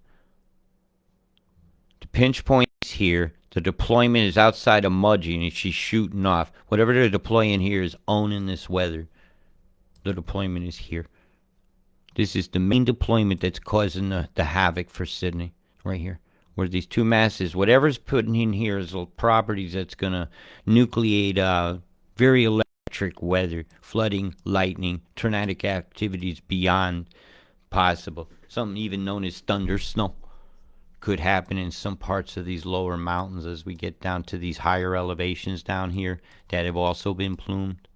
The pinch points base here. The deployment is outside of Mudgee, and she's shooting off. Whatever they're deploying here is owning this weather. The deployment is here. This is the main deployment that's causing the havoc for Sydney, right here. Where these two masses, whatever's putting in here is the properties that's going to nucleate very electric weather, flooding, lightning, tornadic activities beyond possible. Something even known as thunder snow could happen in some parts of these lower mountains as we get down to these higher elevations down here that have also been plumed.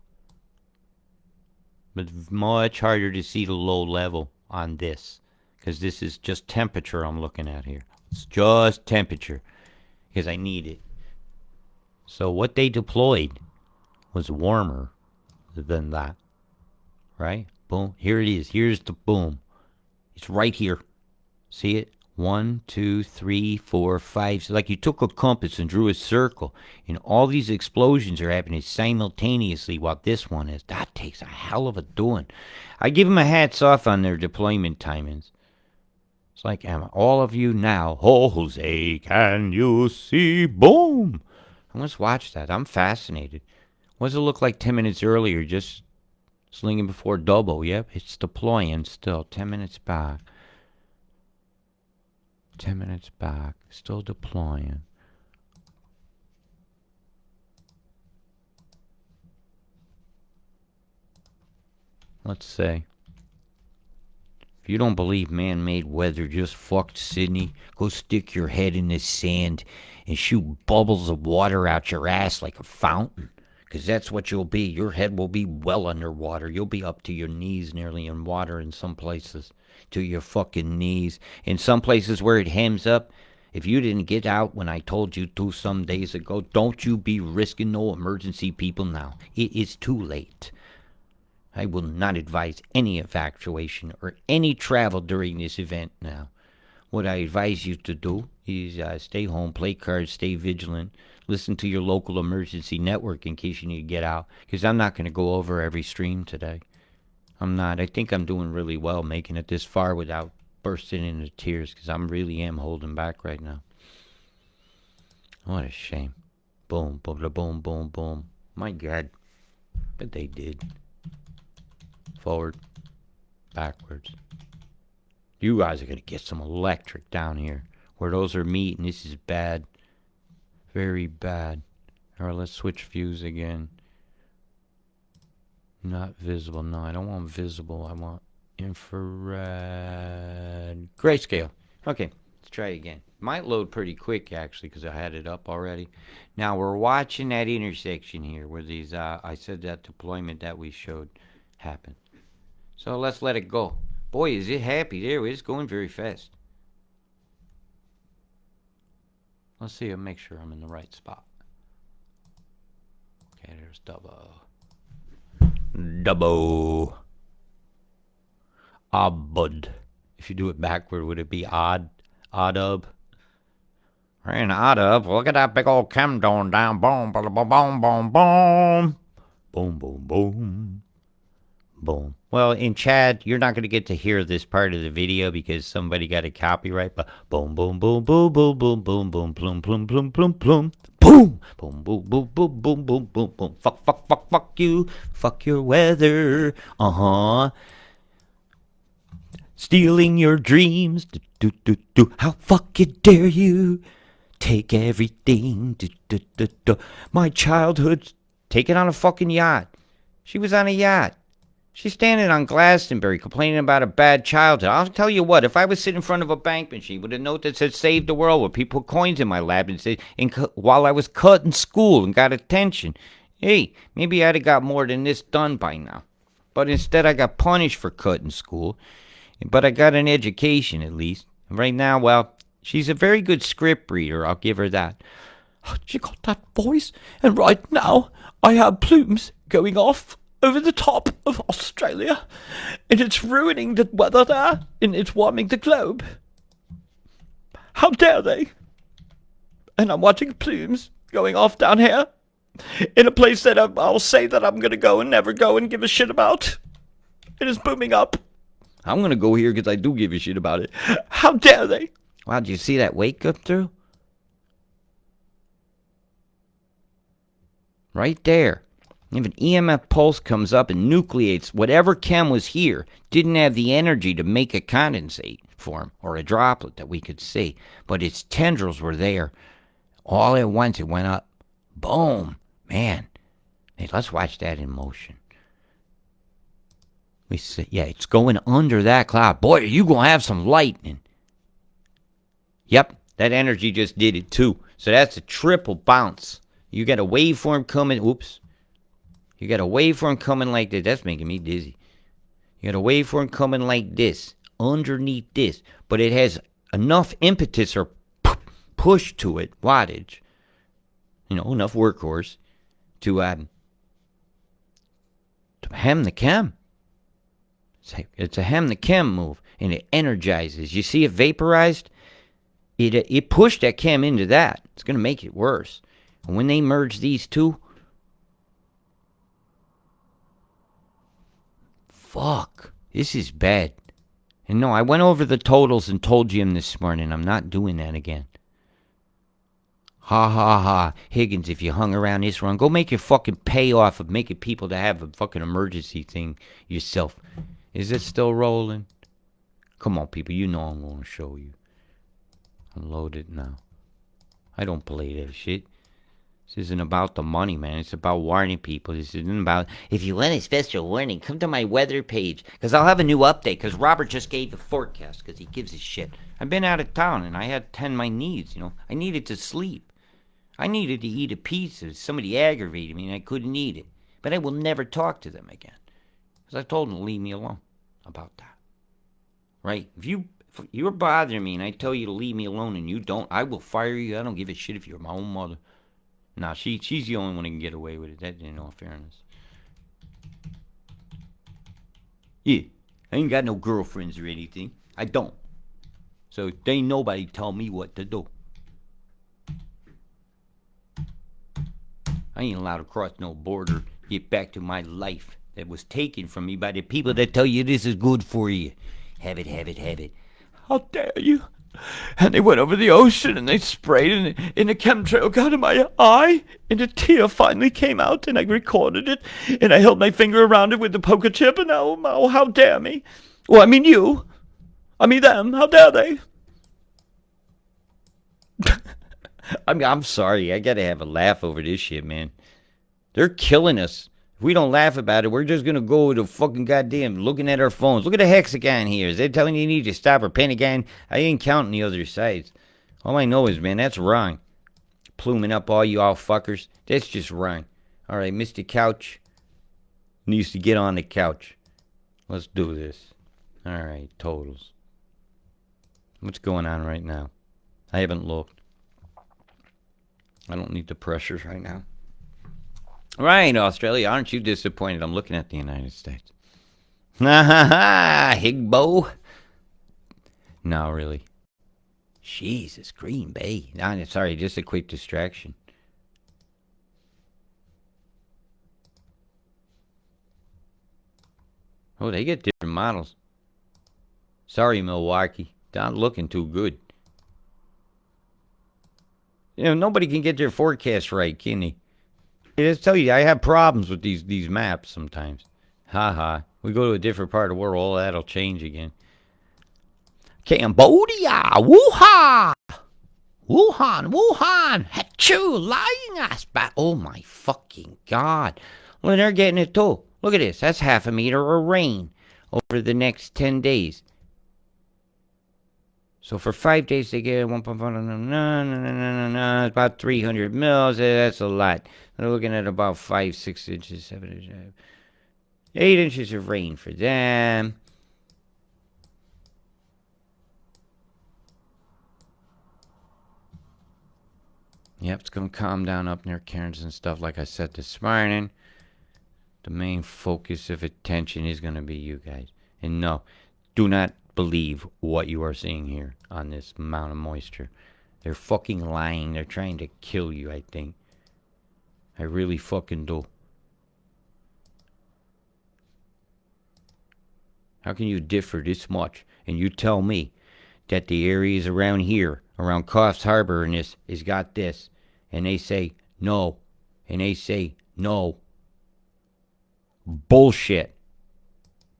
But much harder to see the low level on this, because this is just temperature I'm looking at here. It's just temperature, because I need it. So what they deployed was warmer than that, right? Boom. Here it is. Here's the boom. It's right here. See it? 1, 2, 3, 4, 5. So like you took a compass and drew a circle, and all these explosions are happening simultaneously while this one is. That takes a hell of a doing. I give them a hats off on their deployment timings. It's like, all of you now, Jose, can you see? Boom. Let's watch that. I'm fascinated. What does it look like 10 minutes earlier? Just slinging before double. Yep, it's deploying still. 10 minutes back. 10 minutes back. Still deploying. Let's say. If you don't believe man-made weather just fucked Sydney, go stick your head in the sand and shoot bubbles of water out your ass like a fountain. Because that's what you'll be. Your head will be well underwater. You'll be up to your knees nearly in water in some places. To your fucking knees. In some places where it hems up, if you didn't get out when I told you to some days ago, don't you be risking no emergency people now. It is too late. I will not advise any evacuation or any travel during this event now. What I advise you to do is stay home, play cards, stay vigilant, listen to your local emergency network in case you need to get out. Because I'm not going to go over every stream today. I'm not. I think I'm doing really well making it this far without bursting into tears because I really am holding back right now. What a shame. Boom, boom, boom, boom, boom. My God. But they did. Forward. Backwards. You guys are going to get some electric down here. Where those are meeting, this is bad. Very bad. Alright, let's switch views again. Not visible. No, I don't want visible. I want infrared. Grayscale. Okay, let's try again. Might load pretty quick, actually, because I had it up already. Now, we're watching that intersection here where these, I said that deployment that we showed happened. So let's let it go. Boy, is it happy there. It's going very fast. Let's see. I'll make sure I'm in the right spot. Okay, there's double. Double. Odd. If you do it backward, would it be odd? Odd-ub? And odd-ub, look at that big old chem down. Boom, boom, boom, boom, boom, boom. Boom, boom, boom. Boom. Well, in Chad, you're not going to get to hear this part of the video because somebody got a copyright, but boom, boom, boom, boom, boom, boom, boom, boom, plum, plum, plum, plum, plum. Boom! Boom, boom, boom, boom, boom, boom, boom, boom. Fuck, fuck, fuck, fuck you. Fuck your weather. Uh-huh. Stealing your dreams. Do, do, do, do. How fucking dare you? Take everything. Do, do, do, do. My childhood. Taken on a fucking yacht. She was on a yacht. She's standing on Glastonbury complaining about a bad childhood. I'll tell you what, if I was sitting in front of a bank machine with a note that said save the world, where people put coins in my lap and said, while I was cut in school and got attention, hey, maybe I'd have got more than this done by now. But instead I got punished for cutting school. But I got an education at least. And right now, well, she's a very good script reader, I'll give her that. She got that voice, and right now I have plumes going off over the top of Australia, and it's ruining the weather there, and it's warming the globe. How dare they? And I'm watching plumes going off down here, in a place that I'll say that I'm going to go and never go and give a shit about. It is booming up. I'm going to go here because I do give a shit about it. How dare they? Wow, did you see that wake up through? Right there. If an EMF pulse comes up and nucleates whatever chem was here, didn't have the energy to make a condensate form or a droplet that we could see, but its tendrils were there. All at once it went up. Boom. Man. Hey, let's watch that in motion. We see, yeah, it's going under that cloud. Boy, are you going to have some lightning. Yep, that energy just did it too. So that's a triple bounce. You got a waveform coming. Oops. You got a waveform coming like this. That's making me dizzy. You got a waveform coming like this, underneath this. But it has enough impetus or push to it, wattage. You know, enough workhorse to hem the chem. It's a hem the chem move, and it energizes. You see it vaporized? It pushed that chem into that. It's going to make it worse. And when they merge these two, fuck, this is bad. And no, I went over the totals and told Jim this morning. I'm not doing that again. Ha ha ha. Higgins, if you hung around this run, go make your fucking payoff of making people to have a fucking emergency thing yourself. Is it still rolling? Come on, people. You know I'm going to show you. Unload it now. I don't play that shit. This isn't about the money, man. It's about warning people. This isn't about, if you want a special warning, come to my weather page. Because I'll have a new update. Because Robert just gave the forecast. Because he gives a shit. I've been out of town and I had to tend my needs, you know. I needed to sleep. I needed to eat a pizza. Somebody aggravated me and I couldn't eat it. But I will never talk to them again. Because I told them to leave me alone about that. Right? If you're bothering me and I tell you to leave me alone and you don't, I will fire you. I don't give a shit if you're my own mother. Nah, she's the only one who can get away with it. That, in all fairness. Yeah, I ain't got no girlfriends or anything. I don't. So there ain't nobody tell me what to do. I ain't allowed to cross no border, get back to my life that was taken from me by the people that tell you this is good for you. Have it, have it, have it. How dare you? And they went over the ocean and they sprayed and a chemtrail got in my eye and a tear finally came out and I recorded it and I held my finger around it with the poker chip and oh, how dare me? Well, I mean you. I mean them. How dare they? I'm sorry. I gotta have a laugh over this shit, man. They're killing us. If we don't laugh about it, we're just gonna go to fucking goddamn looking at our phones. Look at the hexagon here. Is they telling you need to stop or pentagon? I ain't counting the other sides. All I know is, man, that's wrong. Pluming up all you all fuckers. That's just wrong. All right, Mr. Couch needs to get on the couch. Let's do this. All right, totals. What's going on right now? I haven't looked. I don't need the pressures right now. Right, Australia, aren't you disappointed? I'm looking at the United States. Ha ha ha, Higbo. No, really. Jesus, Green Bay. No, sorry, just a quick distraction. Oh, they get different models. Sorry, Milwaukee. Not looking too good. You know, nobody can get their forecast right, can they? I just tell you, I have problems with these maps sometimes. Ha. We go to a different part of the world, all that'll change again. Cambodia! Wuhan! Wuhan! Hachu! Lying ass back. Oh my fucking God. Well, they're getting it too. Look at this. That's half a meter of rain over the next 10 days. So for 5 days they get 1.5, about 300 mils. That's a lot. They're looking at about 5, 6 inches, 7 inches, 8 inches of rain for them. Yep, it's going to calm down up near Cairns and stuff like I said this morning. The main focus of attention is going to be you guys. And no, do not believe what you are seeing here on this amount of moisture. They're fucking lying. They're trying to kill you, I think. I really fucking do. How can you differ this much and you tell me that the areas around here, around Coffs Harbor and this, has got this, and they say no, and they say No. Bullshit.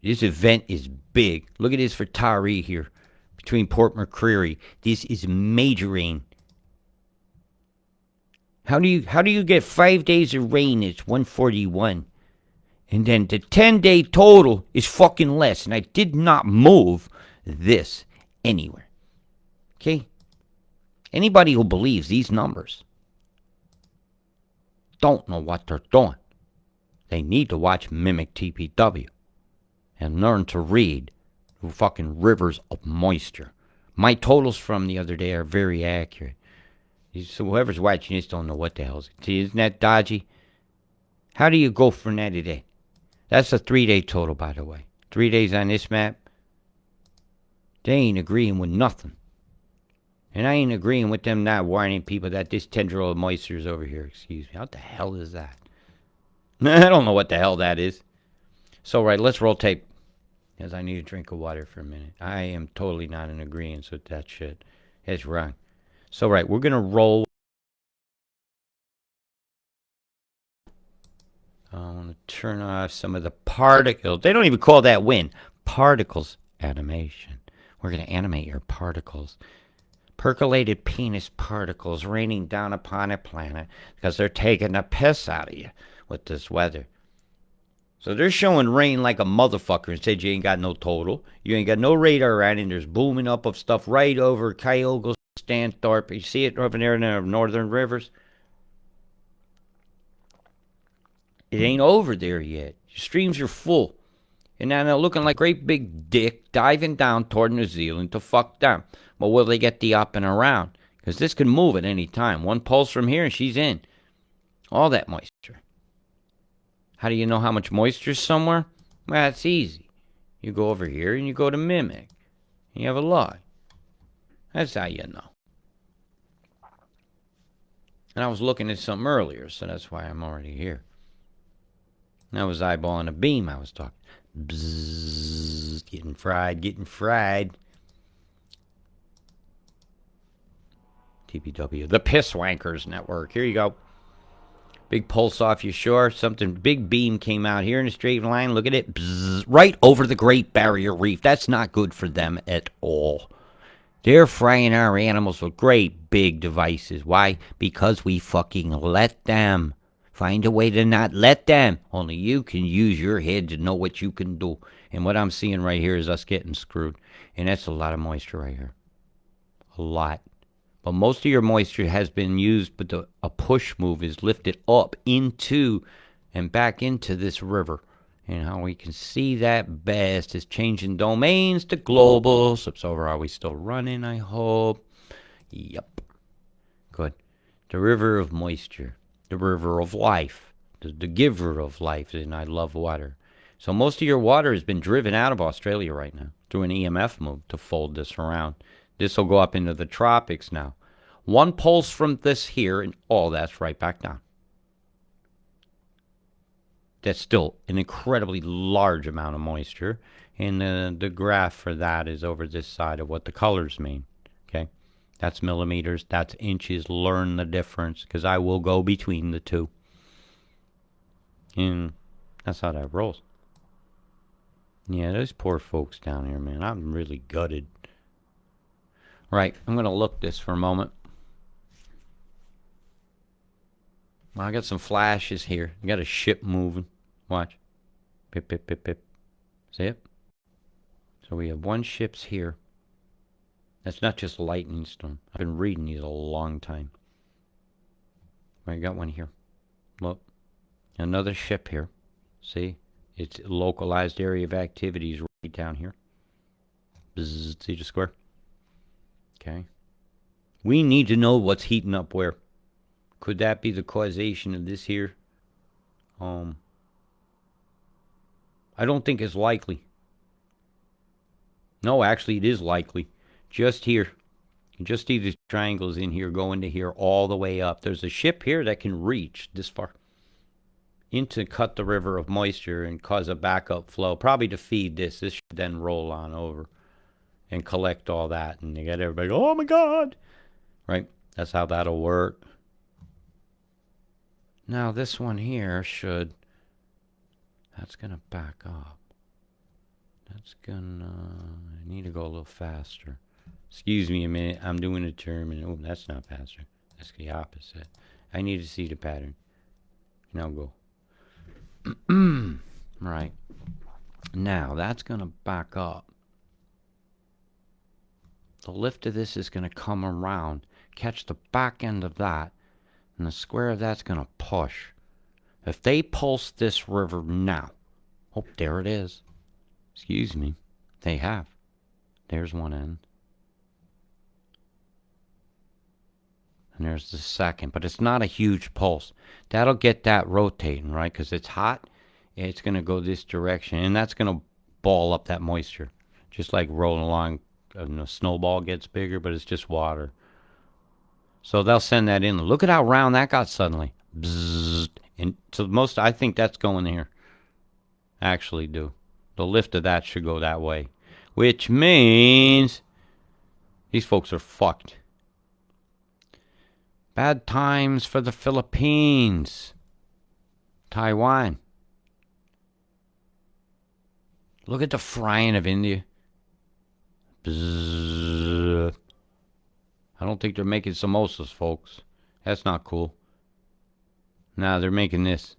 This event is big. Look at this for Taree here. Between Port McCreary. This is major rain. How do you get 5 days of rain? It's 141. And then the 10-day total is fucking less. And I did not move this anywhere. Okay? Anybody who believes these numbers don't know what they're doing. They need to watch Mimic TPW and learn to read the fucking rivers of moisture. My totals from the other day are very accurate. So whoever's watching this don't know what the hell's it. See, isn't that dodgy? How do you go from that to that? That's a 3-day total, by the way. 3 days on this map. They ain't agreeing with nothing. And I ain't agreeing with them not warning people that this tendril of moisture is over here. Excuse me. What the hell is that? I don't know what the hell that is. So, right, let's roll tape. Because I need a drink of water for a minute. I am totally not in agreement with that shit. It's wrong. So, right, we're going to roll. I want to turn off some of the particles. They don't even call that wind. Particles animation. We're going to animate your particles. Percolated penis particles raining down upon a planet because they're taking the piss out of you with this weather. So they're showing rain like a motherfucker and said you ain't got no total. You ain't got no radar around and there's booming up of stuff right over Cuyahoga, Stanthorpe. You see it over there in the northern rivers? It ain't over there yet. Your streams are full. And now they're looking like a great big dick diving down toward New Zealand to fuck down. But will they get the up and around? Because this can move at any time. One pulse from here and she's in. All that moisture. How do you know how much moisture is somewhere? Well, it's easy. You go over here and you go to Mimic. And you have a log. That's how you know. And I was looking at something earlier, so that's why I'm already here. And I was eyeballing a beam I was talking. Bzzz, getting fried. TPW, the Pisswankers Network. Here you go. Big pulse off your shore. Something big beam came out here in a straight line. Look at it. Bzzz, right over the Great Barrier Reef. That's not good for them at all. They're frying our animals with great big devices. Why? Because we fucking let them. Find a way to not let them. Only you can use your head to know what you can do. And what I'm seeing right here is us getting screwed. And that's a lot of moisture right here. A lot. But most of your moisture has been used, but a push move is lifted up into and back into this river. And how we can see that best is changing domains to global. Slips over. Are we still running, I hope? Yep. Good. The river of moisture. The river of life. The giver of life. And I love water. So most of your water has been driven out of Australia right now through an EMF move to fold this around. This will go up into the tropics now. One pulse from this here, and all that's right back down. That's still an incredibly large amount of moisture. And the graph for that is over this side of what the colors mean. Okay? That's millimeters. That's inches. Learn the difference, because I will go between the two. And that's how that rolls. Yeah, those poor folks down here, man. I'm really gutted. Right, I'm going to look this for a moment. Well, I got some flashes here. I got a ship moving. Watch. Pip, pip, pip, pip. See it? So we have one ship's here. That's not just a lightning storm. I've been reading these a long time. I got one here. Look. Another ship here. See? It's a localized area of activities right down here. Bzzz, see the square? Okay. We need to know what's heating up where. Could that be the causation of this here? I don't think it's likely. No, actually it is likely. Just here. You just see these triangles in here going to here all the way up. There's a ship here that can reach this far. To cut the river of moisture and cause a backup flow. Probably to feed this. This should then roll on over and collect all that. And you got everybody go, oh my God. Right? That's how that'll work. Now this one here should... That's going to back up. That's gonna... I need to go a little faster. Excuse me a minute. I'm doing a term and... Oh, that's not faster. That's the opposite. I need to see the pattern. Now go. Right. Now, that's going to back up. The lift of this is going to come around, catch the back end of that, and the square of that's going to push. If they pulse this river now... Oh, there it is. Excuse me. They have. There's one end. And there's the second. But it's not a huge pulse. That'll get that rotating, right? Because it's hot. It's going to go this direction. And that's going to ball up that moisture. Just like rolling along. A snowball gets bigger, but it's just water. So they'll send that in. Look at how round that got suddenly. Bzzz. And so most, I think that's going here. Actually do. The lift of that should go that way. Which means these folks are fucked. Bad times for the Philippines. Taiwan. Look at the frying of India. Bzzz. I don't think they're making samosas, folks. That's not cool. Now they're making this.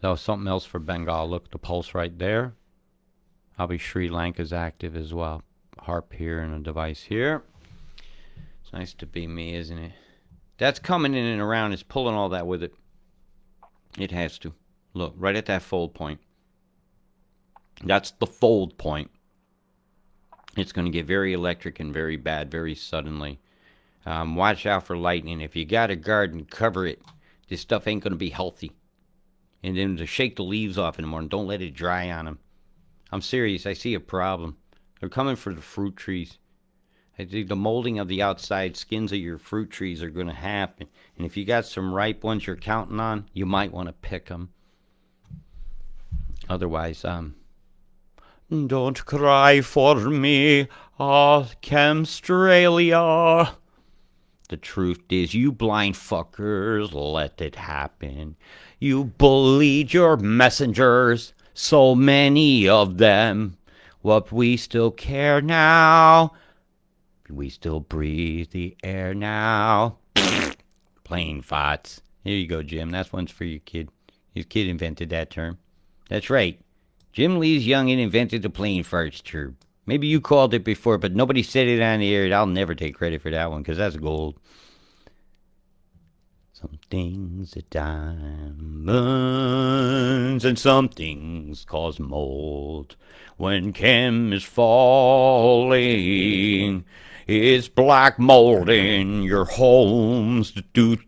That was something else for Bengal. Look, the pulse right there. Obviously Sri Lanka's active as well. Harp here and a device here. It's nice to be me, isn't it? That's coming in and around. It's pulling all that with it. It has to. Look, right at that fold point. That's the fold point. It's going to get very electric and very bad very suddenly. Watch out for lightning. If you got a garden, cover it. This stuff ain't going to be healthy. And then to shake the leaves off in the morning. Don't let it dry on them. I'm serious. I see a problem. They're coming for the fruit trees. I think the molding of the outside skins of your fruit trees are going to happen. And if you got some ripe ones you're counting on, you might want to pick them. Otherwise, don't cry for me, Chemstralia. The truth is, you blind fuckers let it happen. You bullied your messengers, so many of them. What we still care now, we still breathe the air now. Plain farts. Here you go, Jim. That's one's for your kid. His kid invented that term. That's right. Jim Lee's youngin' invented the plain farts term. Maybe you called it before, but nobody said it on the air. I'll never take credit for that one, because that's gold. Some things are diamonds, and some things cause mold. When chem is falling, it's black molding your homes. Do.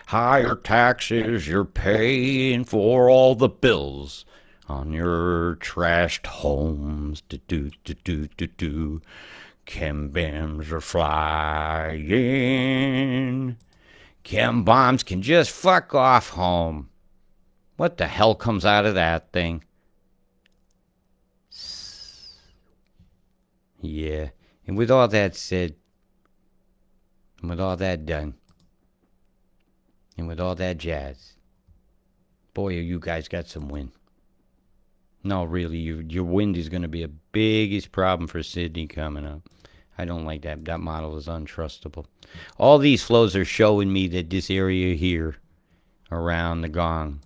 Higher taxes you're paying for all the bills on your trashed homes. Chem bombs are flying. Chem bombs can just fuck off home. What the hell comes out of that thing? Yeah. And with all that said, and with all that done, and with all that jazz, boy, you guys got some wind. No, really, your wind is going to be a biggest problem for Sydney coming up. I don't like that. That model is untrustable. All these flows are showing me that this area here, around the gong,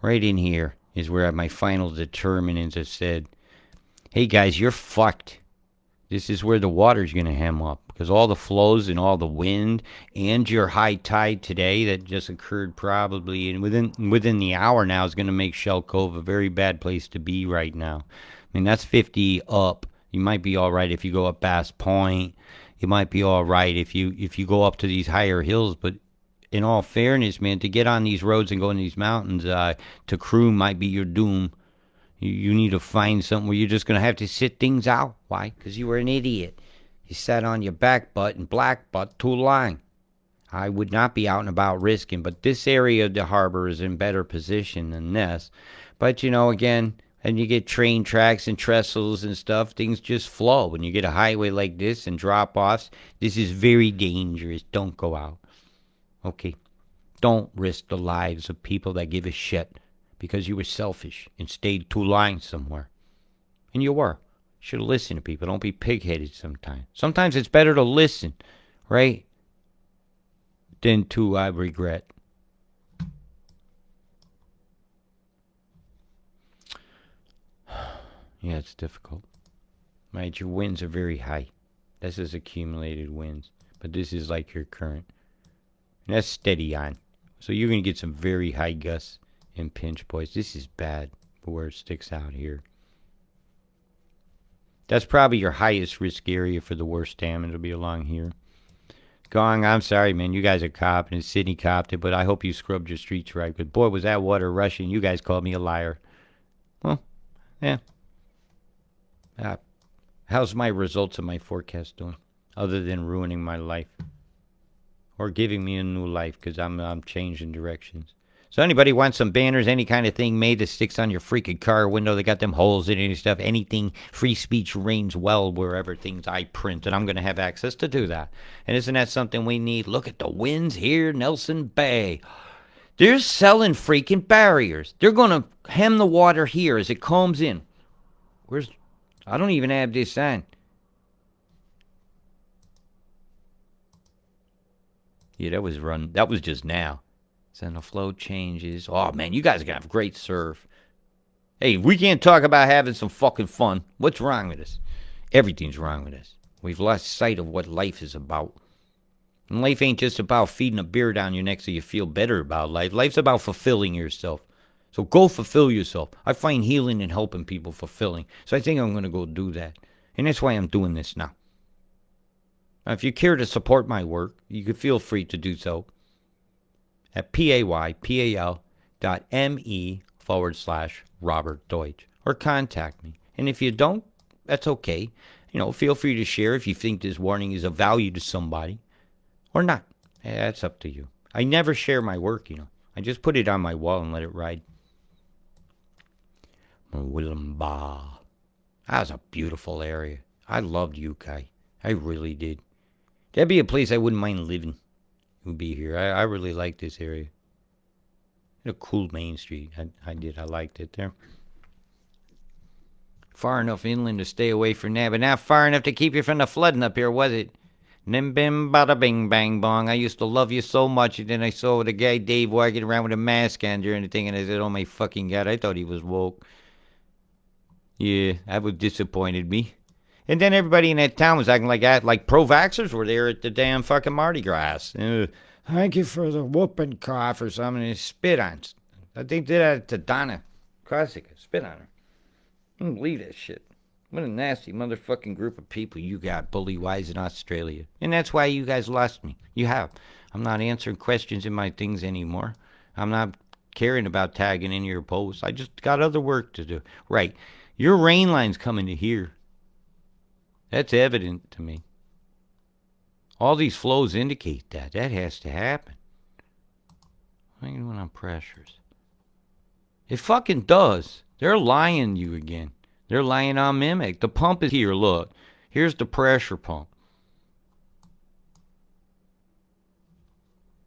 right in here, is where my final determinants have said, hey guys, you're fucked. This is where the water's going to hem up. Because all the flows and all the wind and your high tide today that just occurred probably and within the hour now is going to make Shell Cove a very bad place to be right now. I mean, that's 50 up. You might be all right if you go up Bass Point. You might be all right if you go up to these higher hills. But in all fairness, man, to get on these roads and go in these mountains, to crew might be your doom. You need to find something where you're just going to have to sit things out. Why? Because you were an idiot. You sat on your back butt and black butt too long. I would not be out and about risking, but this area of the harbor is in better position than this. But, again, and you get train tracks and trestles and stuff, things just flow. When you get a highway like this and drop-offs, this is very dangerous. Don't go out. Okay. Don't risk the lives of people that give a shit because you were selfish and stayed too long somewhere. And you were. Should have listened to people. Don't be pig-headed sometimes. Sometimes it's better to listen, right, than to regret. Yeah, it's difficult. Right, your winds are very high. This is accumulated winds. But this is like your current. And that's steady on. So you're going to get some very high gusts and pinch points. This is bad, but where it sticks out here. That's probably your highest risk area for the worst damage. It'll be along here. Gong, I'm sorry, man. You guys are copping and Sydney copped it, but I hope you scrubbed your streets right. Because, boy, was that water rushing. You guys called me a liar. Well, yeah. How's my results of my forecast doing? Other than ruining my life. Or giving me a new life because I'm changing directions. So anybody wants some banners, any kind of thing made that sticks on your freaking car window, they got them holes in it and stuff, anything, free speech reigns well wherever things I print, and I'm going to have access to do that. And isn't that something we need? Look at the winds here, Nelson Bay. They're selling freaking barriers. They're going to hem the water here as it comes in. I don't even have this on. Yeah, that was just now. Then the flow changes. Oh, man, you guys are going to have great surf. Hey, we can't talk about having some fucking fun. What's wrong with us? Everything's wrong with us. We've lost sight of what life is about. And life ain't just about feeding a beer down your neck so you feel better about life. Life's about fulfilling yourself. So go fulfill yourself. I find healing and helping people fulfilling. So I think I'm going to go do that. And that's why I'm doing this now. Now, if you care to support my work, you can feel free to do so at paypal.me/Robert Deutsch or contact me. And if you don't, that's okay. Feel free to share if you think this warning is of value to somebody or not. That's up to you. I never share my work, I just put it on my wall and let it ride. Willamba. That was a beautiful area. I loved Ukai. I really did. That'd be a place I wouldn't mind living. It would be here. I really like this area. A cool main street. I did. I liked it there. Far enough inland to stay away from that, but not far enough to keep you from the flooding up here, was it? Nim bim bada bing bang bong. I used to love you so much, and then I saw the guy Dave walking around with a mask on during the thing, and I said, oh my fucking God, I thought he was woke. Yeah, that would disappointed me. And then everybody in that town was acting like that, like pro-vaxxers were there at the damn fucking Mardi Gras. Thank you for the whooping cough or something, and spit on. I think did that to Donna Classic. Spit on her. I don't believe that shit. What a nasty motherfucking group of people you got bully-wise in Australia. And that's why you guys lost me. You have. I'm not answering questions in my things anymore. I'm not caring about tagging in your posts. I just got other work to do. Right. Your rain line's coming to here. That's evident to me. All these flows indicate that. That has to happen. What are you doing on pressures? It fucking does. They're lying to you again. They're lying on Mimic. The pump is here, look. Here's the pressure pump.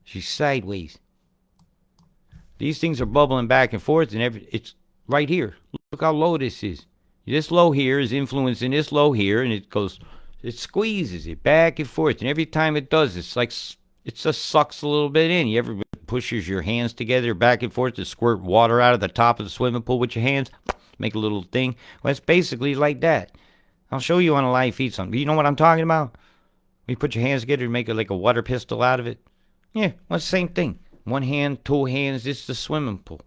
She's sideways. These things are bubbling back and forth, and it's right here. Look how low this is. This low here is influencing this low here, and it squeezes it back and forth. And every time it does, it's like it just sucks a little bit in. You ever pushes your hands together back and forth to squirt water out of the top of the swimming pool with your hands? Make a little thing. Well, it's basically like that. I'll show you on a live feed something. You know what I'm talking about? You put your hands together and make it like a water pistol out of it. Yeah, well, it's the same thing. One hand, two hands, this is the swimming pool.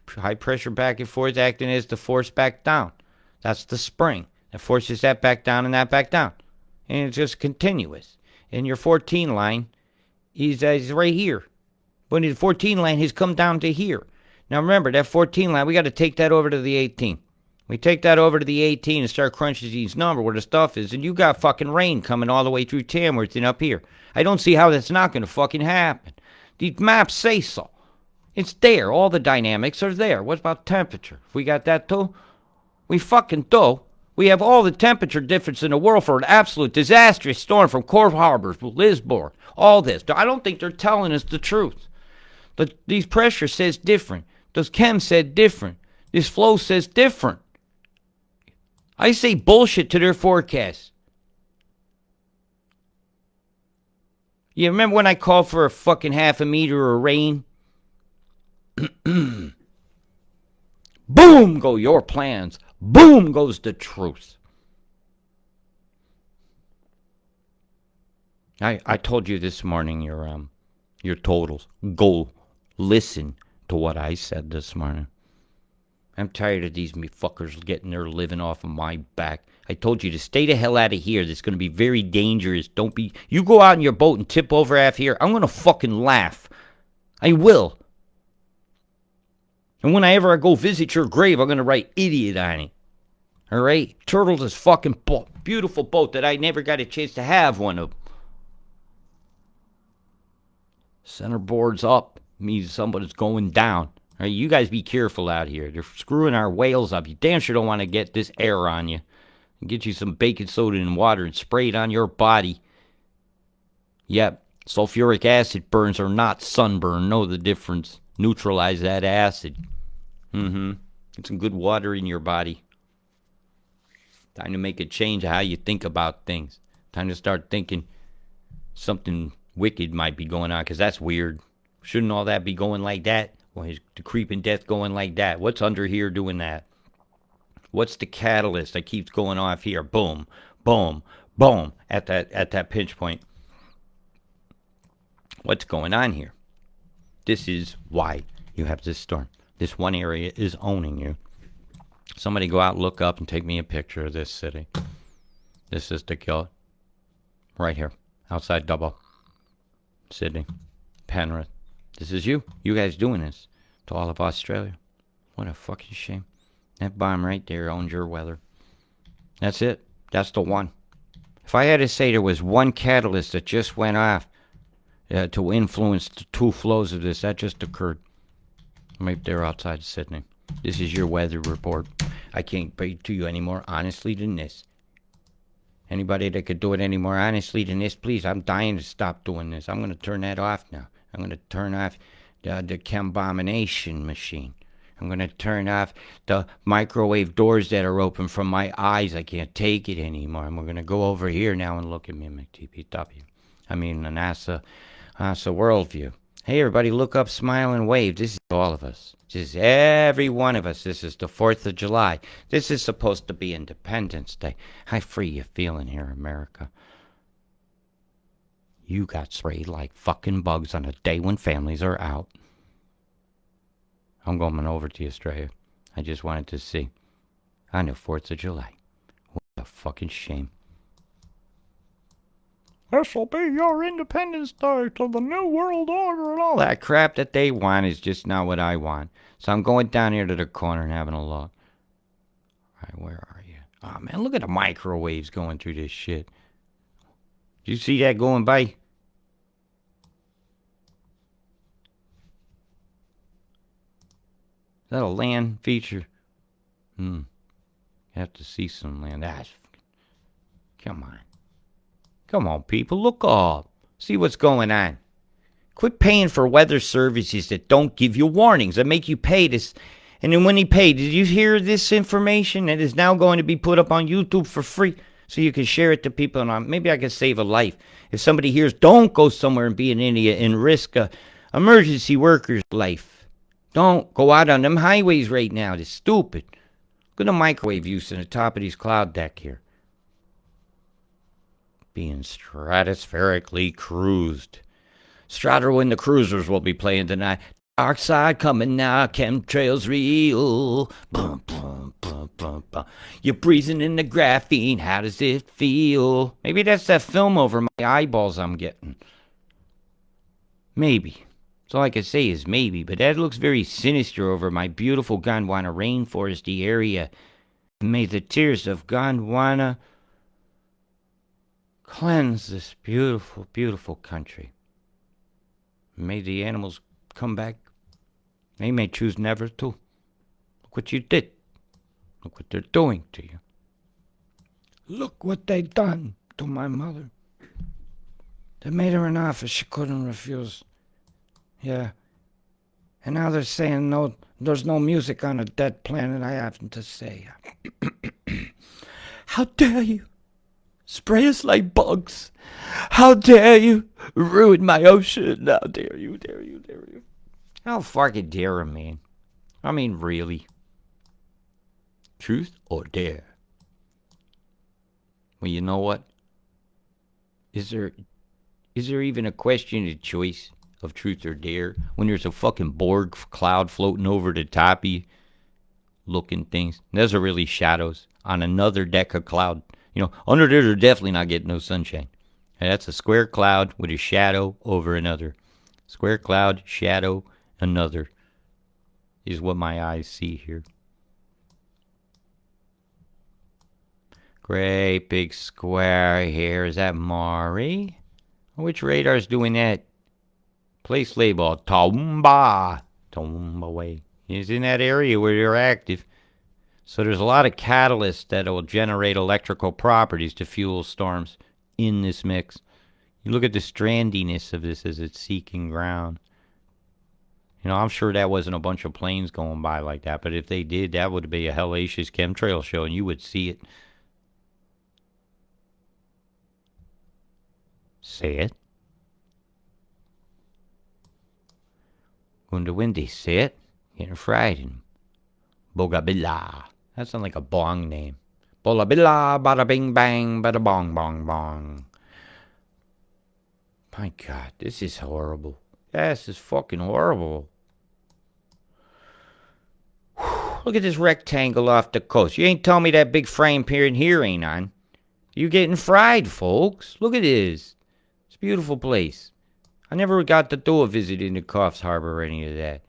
High pressure back and forth acting as the force back down. That's the spring. That forces that back down and that back down. And it's just continuous. And your 14 line is right here. But the 14 line has come down to here. Now remember, that 14 line, we got to take that over to the 18. We take that over to the 18 and start crunching these numbers where the stuff is. And you got fucking rain coming all the way through Tamworth and up here. I don't see how that's not going to fucking happen. These maps say so. It's there. All the dynamics are there. What about temperature? If we got that too, we fucking do. We have all the temperature difference in the world for an absolute disastrous storm from Cork Harbor to Lisbon. All this. I don't think they're telling us the truth. But these pressure says different. This chem said different. This flow says different. I say bullshit to their forecast. You remember when I called for a fucking half a meter of rain? Boom go your plans. Boom goes the truth. I told you this morning your totals. Go listen to what I said this morning. I'm tired of these me fuckers getting their living off of my back. I told you to stay the hell out of here. This is going to be very dangerous. You go out in your boat and tip over half here, I'm going to fucking laugh. I will. And whenever I go visit your grave, I'm going to write idiot on it. All right? Turtle, this fucking beautiful boat that I never got a chance to have one of. Centerboard's up means somebody's going down. All right, you guys be careful out here. They're screwing our whales up. You damn sure don't want to get this air on you. And get you some baking soda and water and spray it on your body. Yep, sulfuric acid burns are not sunburn. Know the difference. Neutralize that acid. Get some good water in your body. Time to make a change of how you think about things. Time to start thinking something wicked might be going on, because that's weird. Shouldn't all that be going like that? Well, is the creeping death going like that? What's under here doing that? What's the catalyst that keeps going off here? Boom, boom, boom, at that pinch point. What's going on here? This is why you have this storm. This one area is owning you. Somebody go out, look up, and take me a picture of this city. This is the kill. Right here, outside Double. Sydney, Penrith. This is you. You guys doing this to all of Australia. What a fucking shame. That bomb right there owns your weather. That's it. That's the one. If I had to say there was one catalyst that just went off to influence the two flows of this, that just occurred. Right there outside Sydney. This is your weather report. I can't break to you any more honestly than this. Anybody that could do it any more honestly than this, please. I'm dying to stop doing this. I'm going to turn that off now. I'm going to turn off the Chembomination machine. I'm going to turn off the microwave doors that are open from my eyes. I can't take it anymore. And we're going to go over here now and look at me, McTPW. I mean, the NASA worldview. Hey, everybody, look up, smile, and wave. This is all of us. This is every one of us. This is the 4th of July. This is supposed to be Independence Day. How free you feeling here, America? You got sprayed like fucking bugs on a day when families are out. I'm going over to Australia. I just wanted to see. On the 4th of July. What a fucking shame. This'll be your Independence Day to the New World Order and all that crap that they want is just not what I want. So I'm going down here to the corner and having a look. All right, where are you? Oh, man, look at the microwaves going through this shit. Did you see that going by? Is that a land feature? You have to see some land. Come on. Come on, people. Look up. See what's going on. Quit paying for weather services that don't give you warnings, that make you pay this. And then when you pay, did you hear this information that is now going to be put up on YouTube for free so you can share it to people? And maybe I can save a life. If somebody hears, don't go somewhere and be an idiot and risk a emergency worker's life. Don't go out on them highways right now. It's stupid. Look at the microwave use in the top of these cloud deck here. Being stratospherically cruised. Strato and the Cruisers will be playing tonight. Dark side coming now, chemtrails real. Bum, bum, bum, bum, bum. You're breathing in the graphene, how does it feel? Maybe that's that film over my eyeballs I'm getting. Maybe. That's all I can say is maybe, but that looks very sinister over my beautiful Gondwana rainforesty area. May the tears of Gondwana cleanse this beautiful, beautiful country. May the animals come back. They may choose never to. Look what you did. Look what they're doing to you. Look what they done to my mother. They made her an offer she couldn't refuse. Yeah. And now they're saying no, there's no music on a dead planet. I have to say, how dare you spray us like bugs? How dare you ruin my ocean? How dare you, dare you, dare you? How fucking dare him, man? I mean, really. Truth or dare? Well, you know what? Is there even a question of choice of truth or dare when there's a fucking Borg cloud floating over the top of you looking things? Those are really shadows on another deck of cloud. You know, under there, they're definitely not getting no sunshine. And that's a square cloud with a shadow over another. Square cloud, shadow, another is what my eyes see here. Great big square here. Is that Maury? Which radar's doing that? Place label, Tomba. Tomba way. Is in that area where they're active. So there's a lot of catalysts that will generate electrical properties to fuel storms in this mix. You look at the strandiness of this as it's seeking ground. You know, I'm sure that wasn't a bunch of planes going by like that, but if they did, that would be a hellacious chemtrail show, and you would see it. Say it. Gunda windy, say it. Getting fried and Bogabilla. That sounds like a bong name. Bolabilla, bada bing bang, bada bong bong bong. My God, this is horrible. This is fucking horrible. Look at this rectangle off the coast. You ain't telling me that big frame period here ain't on. You getting fried, folks. Look at this. It's a beautiful place. I never got to do a visit into Coffs Harbor or any of that.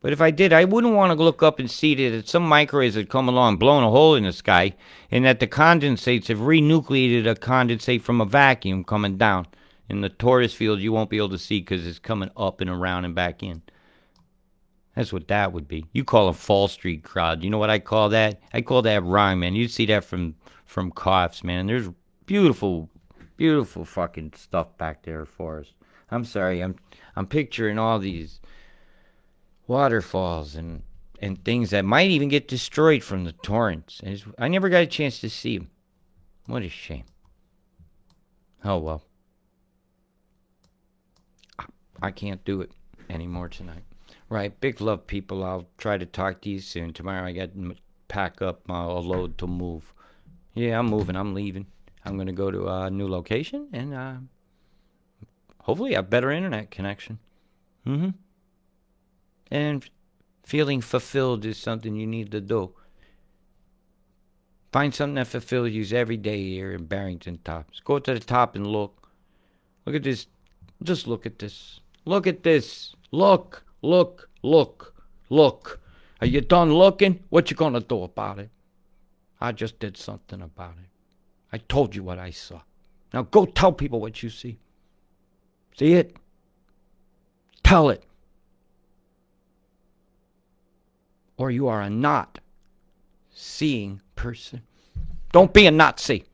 But if I did, I wouldn't want to look up and see that some microwaves had come along, blown a hole in the sky, and that the condensates have renucleated a condensate from a vacuum coming down. In the torus field, you won't be able to see because it's coming up and around and back in. That's what that would be. You call a Fall Street crowd. You know what I call that? I call that rhyme, man. You'd see that from Coffs, man. There's beautiful, beautiful fucking stuff back there for us. I'm sorry. I'm picturing all these waterfalls and things that might even get destroyed from the torrents. And I never got a chance to see them. What a shame. Oh, well. I can't do it anymore tonight. Right, big love, people. I'll try to talk to you soon. Tomorrow I got to pack up a load to move. Yeah, I'm moving. I'm leaving. I'm going to go to a new location and hopefully have better internet connection. And feeling fulfilled is something you need to do. Find something that fulfills you every day here in Barrington Tops. Go to the top and look. Look at this. Just look at this. Look at this. Look. Look, look, look. Are you done looking? What you gonna do about it? I just did something about it. I told you what I saw. Now go tell people what you see. See it? Tell it. Or you are a not seeing person. Don't be a Nazi.